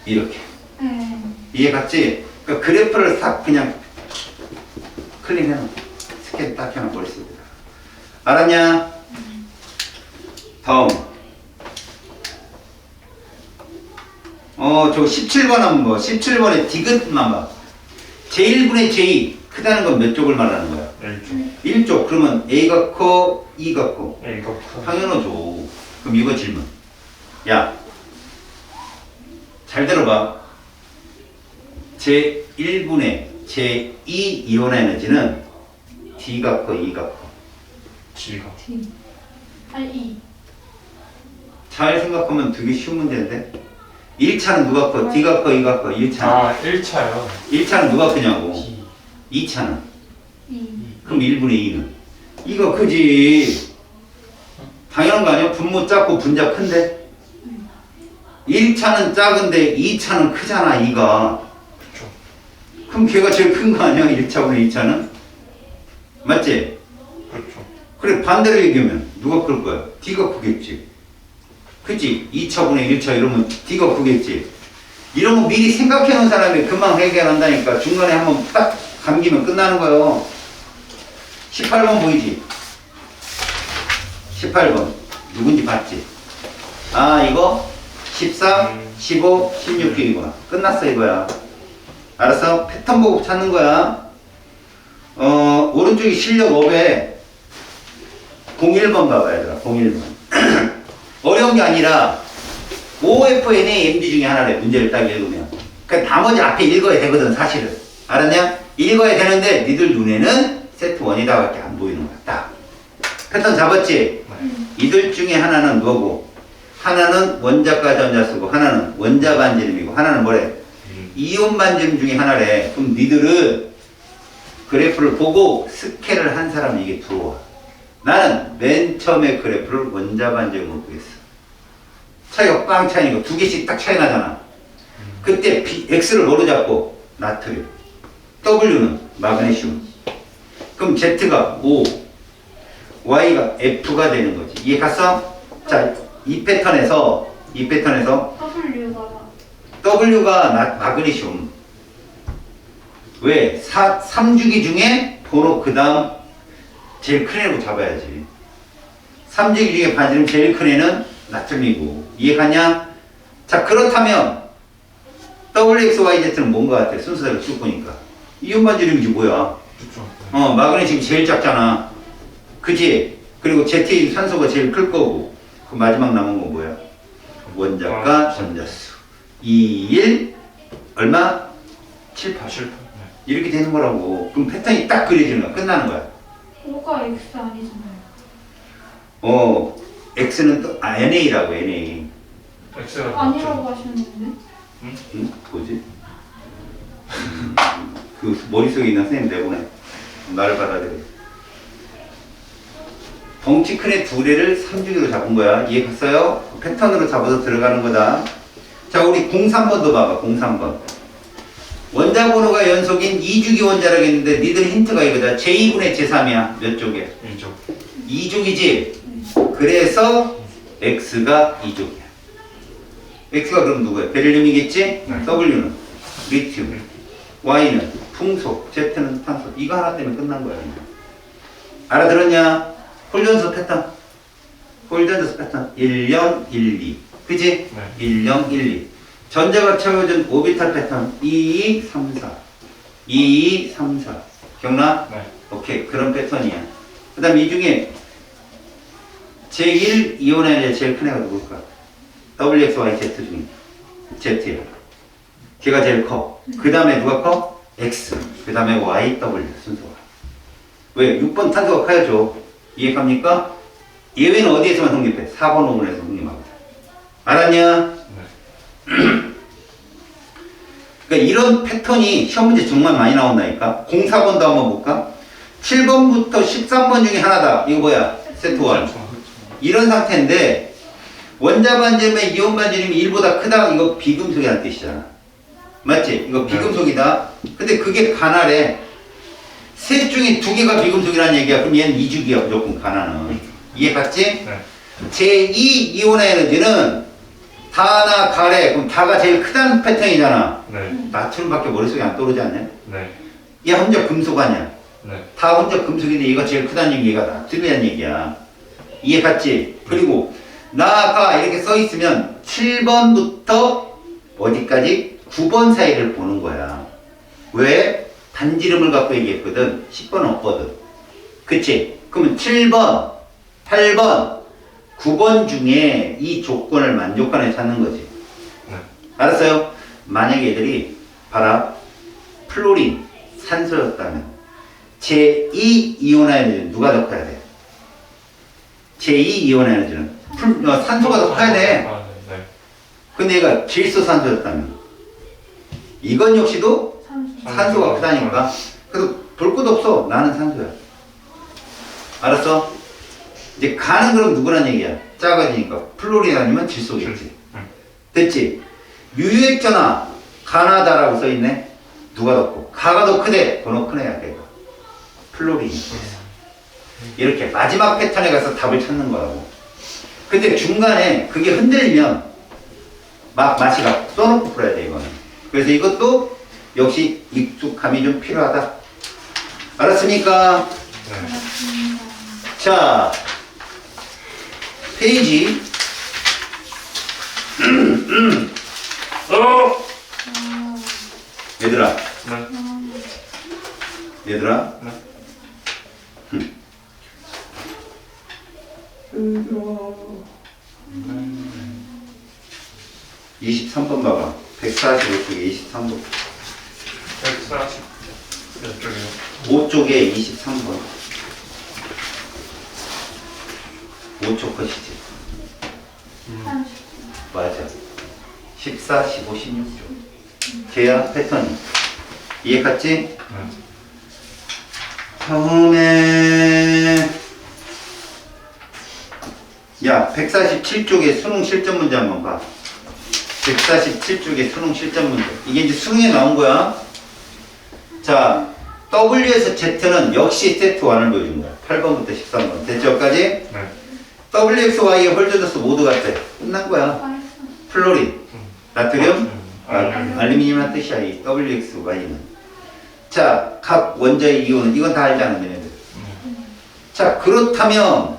[SPEAKER 1] 이렇게.
[SPEAKER 4] 네.
[SPEAKER 1] 이해 갔지? 그러니까 그래프를 싹 그냥 클릭해놓고 스캔 딱 해놔 머릿속에. 알았냐? 다음. 저 17번 한번 봐. 17번에 디귿만 봐. 제1분의 제2 크다는 건 몇 쪽을 말하는 거야?
[SPEAKER 3] 1쪽.
[SPEAKER 1] 1쪽. 그러면 A가 커, E가 커.
[SPEAKER 3] A가 커.
[SPEAKER 1] 당연하죠. 그럼 이거 질문. 야, 잘 들어봐. 제1분의 제2 이온화 에너지는 D가 커, E가 커.
[SPEAKER 3] G가.
[SPEAKER 4] D. E.
[SPEAKER 1] 잘 생각하면 되게 쉬운 문제인데. 1차는 누가 커? D가 커, E가 커? 1차는.
[SPEAKER 3] 아, 1차요.
[SPEAKER 1] 1차는 누가 크냐고.
[SPEAKER 2] D.
[SPEAKER 1] 2차는.
[SPEAKER 4] E.
[SPEAKER 1] 그럼 1분의 2는? 이거 크지. 당연한 거 아니야? 분모 작고 분자 큰데? 1차는 작은데 2차는 크잖아, 2가.
[SPEAKER 3] 그쵸.
[SPEAKER 1] 그럼 걔가 제일 큰 거 아니야? 1차분의 2차는? 맞지?
[SPEAKER 3] 그렇죠.
[SPEAKER 1] 그래, 반대로 얘기하면 누가 클 거야? D가 크겠지. 그치? 2차분의 1차 이러면 D가 크겠지. 이런 거 미리 생각해 놓은 사람이 금방 해결한다니까. 중간에 한번 딱 감기면 끝나는 거예요. 18번 보이지? 18번. 누군지 봤지? 아, 이거 13, 15, 16쪽이구나. 끝났어, 이거야. 알았어? 패턴 보고 찾는 거야. 오른쪽이 실력 업에 01번 봐봐, 얘들아. 01번. 어려운 게 아니라 OFNA MD 중에 하나래. 문제를 딱 읽으면. 그러니까 나머지 앞에 읽어야 되거든, 사실은. 알았냐? 읽어야 되는데 니들 눈에는 세트 1이다밖에 안 보이는 거야. 딱. 패턴 잡았지? 이들 중에 하나는 뭐고, 하나는 원자과 전자 쓰고, 하나는 원자 반지름이고, 하나는 뭐래? 이온 반지름 중에 하나래. 그럼 니들은 그래프를 보고 스캔을 한 사람이 이게 들어와. 나는 맨 처음에 그래프를 원자 반지름으로 보겠어. 차이가 빵 차이니까 두 개씩 딱 차이 나잖아. 그때 X를 뭐로 잡고? 나트륨. W는 마그네슘. 그럼 Z가 O, Y가 F가 되는 거지. 이해 갔어? 자, 이 패턴에서 W가 마그네슘. 왜? 3주기 중에 번호 그 다음 제일 큰 애로 잡아야지. 3주기 중에 반지름 제일 큰 애는 나트륨이고. 이해가냐? 자, 그렇다면 WXYZ는 뭔 것 같아? 순서대로 쭉 보니까 이온 반지름이지 뭐야.
[SPEAKER 3] 그쵸.
[SPEAKER 1] 마그네슘이 제일 작잖아. 그치? 그리고 ZA 산소가 제일 클 거고. 그 마지막 남은 건 뭐야? 원자과 전자수. 2, 1, 얼마? 7, 8.
[SPEAKER 3] 7. 네.
[SPEAKER 1] 이렇게 되는 거라고. 그럼 패턴이 딱 그려지는 거야. 끝나는 거야.
[SPEAKER 4] 5가 X 아니잖아요.
[SPEAKER 1] X는 또, NA라고, NA.
[SPEAKER 3] X가
[SPEAKER 4] 아니라고 하셨는데?
[SPEAKER 1] 응? 뭐지? 그 머릿속에 있는 선생님 내보내. 나를 받아들여. 덩치 큰 애 두 개를 3주기로 잡은 거야. 이해 갔어요? 패턴으로 잡아서 들어가는 거다. 자, 우리 03번도 봐봐. 03번. 원자 번호가 연속인 2주기 원자라고 했는데 니들 힌트가 이거다. 제2분의 제3이야. 몇 쪽에?
[SPEAKER 3] 1조.
[SPEAKER 1] 2족이지? 그래서 X가 2족이야. X가 그럼 누구야? 베릴륨이겠지?
[SPEAKER 3] 네.
[SPEAKER 1] W는 리튬, Y는 풍속, Z는 탄소. 이거 하나 때문에 끝난 거야. 그냥. 알아들었냐? 홀전서 패턴. 홀전서 패턴. 1, 0, 1, 2. 그지?
[SPEAKER 3] 네.
[SPEAKER 1] 1, 0, 1, 2. 전자가 채워진 오비탈 패턴. 2, 2, 3, 4. 2, 2, 3, 4. 기억나?
[SPEAKER 3] 네.
[SPEAKER 1] 오케이. 그런 패턴이야. 그 다음 이 중에 제1 이온의 제일 큰 애가 누굴까? WXYZ 중에 Z야. 걔가 제일 커. 그 다음에 누가 커? X. 그 다음에 YW 순서가. 왜? 6번 탄소가 커야죠. 이해갑니까? 예외는 어디에서만 성립해? 4번 5번에서 성립하거든. 알았냐?
[SPEAKER 3] 네.
[SPEAKER 1] 그러니까 이런 패턴이 시험 문제 정말 많이 나온다니까. 04번도 한번 볼까? 7번부터 13번 중에 하나다. 이거 뭐야? 세트 1. 이런 상태인데 원자 반지름의 이온 반지름이 1보다 크다. 이거 비금속이라는 뜻이잖아. 맞지? 이거 비금속이다. 근데 그게 가나래. 셋 중에 2개가 비금속이라는 얘기야. 그럼 얘는 2주기야. 무조건 가나는. 이해 갔지?
[SPEAKER 3] 네.
[SPEAKER 1] 제2 이온의 에너지는 다나 가래. 그럼 다가 제일 크다는 패턴이잖아.
[SPEAKER 3] 네.
[SPEAKER 1] 나트륨밖에 머릿속에 안 떠오르지 않냐?
[SPEAKER 3] 네.
[SPEAKER 1] 얘 혼자 금속 아니야.
[SPEAKER 3] 네.
[SPEAKER 1] 다 혼자 금속인데 얘가 제일 크다는 얘기가 나트륨이라는 얘기야. 이해 갔지? 그리고 나가 이렇게 써 있으면 7번부터 어디까지? 9번 사이를 보는 거야. 왜? 반지름을 갖고 얘기했거든. 10번은 없거든. 그치? 그러면 7번, 8번, 9번 중에 이 조건을 만족하는 애 찾는 거지.
[SPEAKER 3] 네.
[SPEAKER 1] 알았어요? 만약에 얘들이 봐라. 플로린, 산소였다면 제2 이온화 에너지는 누가 더 커야 돼? 제2 이온화 에너지는 산소가 더 커야 돼.
[SPEAKER 3] 아, 네.
[SPEAKER 1] 근데 얘가 질소산소였다면 이건 역시도 산소가 크다니까. 그래서 볼 것도 없어. 나는 산소야. 알았어? 이제 가는 그럼 누구란 얘기야? 작아지니까 플로린 아니면 질소겠지. 됐지? 유액전화 가나다라고 써있네. 누가 더 커? 가가 더 크대. 번호 큰 애야 걔가. 플로린이 있어. 이렇게 마지막 패턴에 가서 답을 찾는 거라고. 근데 중간에 그게 흔들리면 막 맛이 가 써놓고 풀어야 돼 이거는. 그래서 이것도 역시 익숙함이 좀 필요하다. 알았습니까?
[SPEAKER 3] 네.
[SPEAKER 4] 알았습니다.
[SPEAKER 1] 자, 페이지
[SPEAKER 3] 어!
[SPEAKER 1] 얘들아
[SPEAKER 3] 네.
[SPEAKER 1] 얘들아
[SPEAKER 3] 네.
[SPEAKER 1] 23번 봐봐. 145쪽에 23번
[SPEAKER 3] 140. 이쪽이요.
[SPEAKER 1] 5쪽에 23번 5쪽 것이지.
[SPEAKER 4] 30.
[SPEAKER 1] 맞아. 14, 15, 16쪽 걔야 패턴이. 이해 갔지?
[SPEAKER 3] 네.
[SPEAKER 1] 처음에 야 147쪽에 수능 실전 문제 한번 봐. 147쪽에 수능 실전 문제. 이게 이제 수능에 나온 거야. 자, W에서 Z는 역시 세트 1을 보여준 거야. 8번부터 13번. 됐죠? 여기까지?
[SPEAKER 3] 네.
[SPEAKER 1] WX, Y의 홀조저수 모두 같아. 끝난 거야.
[SPEAKER 4] 알았어.
[SPEAKER 1] 플로린, 나트륨,
[SPEAKER 3] 알루미늄.
[SPEAKER 1] 알루미늄이란 뜻이야. 이 WX, Y는. 자, 각 원자의 이온은 이건 다 알잖아, 너네들. 자, 그렇다면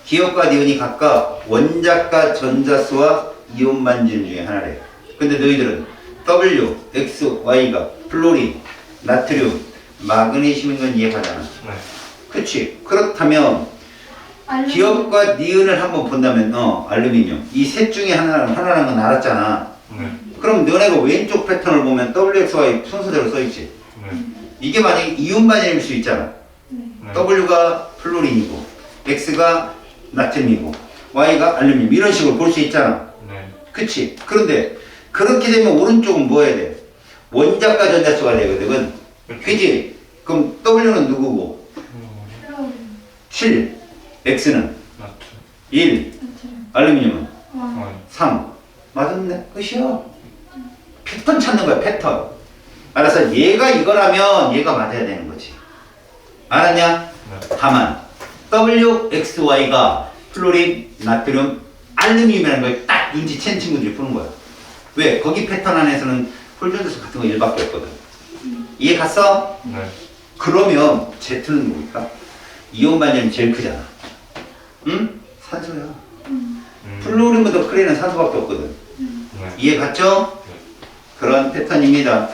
[SPEAKER 1] 기억과 니은이 각각 원자과 전자수와 이온 반지름 중에 하나래. 근데 너희들은 W, X, Y가 플로린, 나트륨, 마그네슘인 건 이해하잖아.
[SPEAKER 3] 네.
[SPEAKER 1] 그치? 그렇다면
[SPEAKER 4] 알루미늄.
[SPEAKER 1] 기억과 니은을 한번 본다면 알루미늄 이 셋 중에 하나라는 건 알았잖아.
[SPEAKER 3] 네.
[SPEAKER 1] 그럼 너네가 왼쪽 패턴을 보면 WXY 순서대로 써있지.
[SPEAKER 3] 네.
[SPEAKER 1] 이게 만약에 이온 반지름일 수 있잖아.
[SPEAKER 3] 네.
[SPEAKER 1] W가 플로린이고 X가 나트륨이고 Y가 알루미늄 이런 식으로 볼 수 있잖아.
[SPEAKER 3] 네.
[SPEAKER 1] 그치? 그런데 그렇게 되면 오른쪽은 뭐 해야 돼? 원자과 전자수가 되거든. 그치? 그럼 W는 누구고?
[SPEAKER 4] 플로린.
[SPEAKER 1] 7, X는
[SPEAKER 3] 나트.
[SPEAKER 1] 1,
[SPEAKER 4] 나트륨.
[SPEAKER 1] 알루미늄은
[SPEAKER 4] 와.
[SPEAKER 1] 3. 맞았네. 끝이야. 패턴 찾는 거야, 패턴. 알았어. 얘가 이거라면 얘가 맞아야 되는 거지. 알았냐?
[SPEAKER 3] 네.
[SPEAKER 1] 다만 W, X, Y가 플로린, 나트륨, 알루미늄이라는 걸 딱 눈치챈 친구들이 푸는 거야. 왜? 거기 패턴 안에서는 홀전자수 같은 거 1밖에 없거든. 이해 갔어?
[SPEAKER 3] 네.
[SPEAKER 1] 그러면 Z는 뭡니까? 이온 반지름이 제일 크잖아. 응? 산소야. 플로린보다 크리는 산소밖에 없거든.
[SPEAKER 3] 네.
[SPEAKER 1] 이해 갔죠?
[SPEAKER 3] 네.
[SPEAKER 1] 그런 패턴입니다.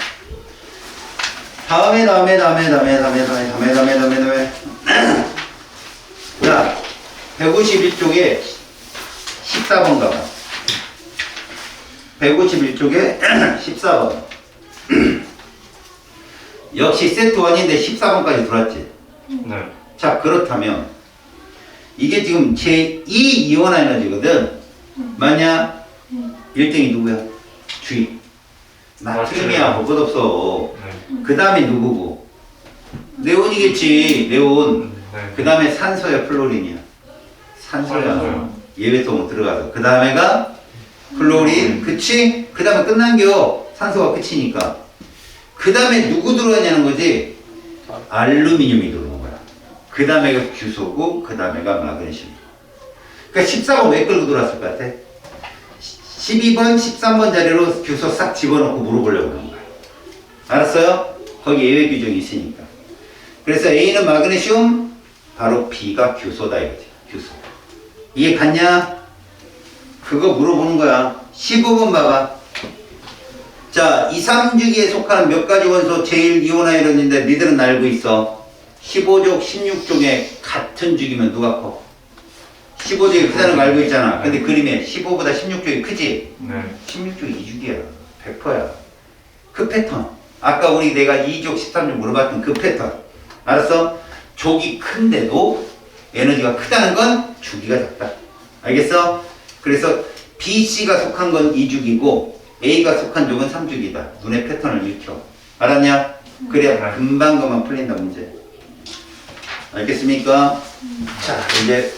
[SPEAKER 1] 다음에. 자, 151쪽에 14번 가봐. 151쪽에 14번. 역시 세트 1인데 14번까지 들어왔지.
[SPEAKER 3] 네.
[SPEAKER 1] 자, 그렇다면 이게 지금 제2 이온 에너지거든. 맞냐? 1등이 누구야? 주의. 나트륨이야. 볼 것 없어.
[SPEAKER 3] 네.
[SPEAKER 1] 그 다음에 누구고? 네온이겠지. 네온.
[SPEAKER 3] 네.
[SPEAKER 1] 그 다음에 산소야, 플로린이야. 산소야.
[SPEAKER 3] 산소요.
[SPEAKER 1] 예외성으로 들어가서. 그 다음에가 플로린. 그치? 그 다음에 끝난겨. 산소가 끝이니까. 그 다음에 누구 들어가냐는 거지? 알루미늄이 들어오는 거야. 그 다음에가 규소고, 그 다음에가 마그네슘. 그러니까 14번 왜 끌고 들어왔을 것 같아? 12번, 13번 자리로 규소 싹 집어넣고 물어보려고 그런 거야. 알았어요? 거기 예외 규정이 있으니까. 그래서 A는 마그네슘, 바로 B가 규소다 이거지. 규소. 이해 갔냐? 그거 물어보는 거야. 15번 봐봐. 자, 2, 3주기에 속하는 몇 가지 원소 제일 이온 아이론인데 니들은 알고 있어. 15족, 16족에 같은 주기면 누가 커? 15족이 크다는 거 알고 있잖아. 근데 그림에 15보다 16족이 크지?
[SPEAKER 3] 네.
[SPEAKER 1] 16족이 2주기야. 100%야. 그 패턴. 아까 우리 내가 2족, 13족 물어봤던 그 패턴. 알았어? 족이 큰데도 에너지가 크다는 건 주기가 작다. 알겠어? 그래서 B, C가 속한 건 2주기고 A가 속한 족은 3주기다. 눈의 패턴을 읽혀. 알았냐? 그래야 금방 풀린다 문제. 알겠습니까? 자, 이제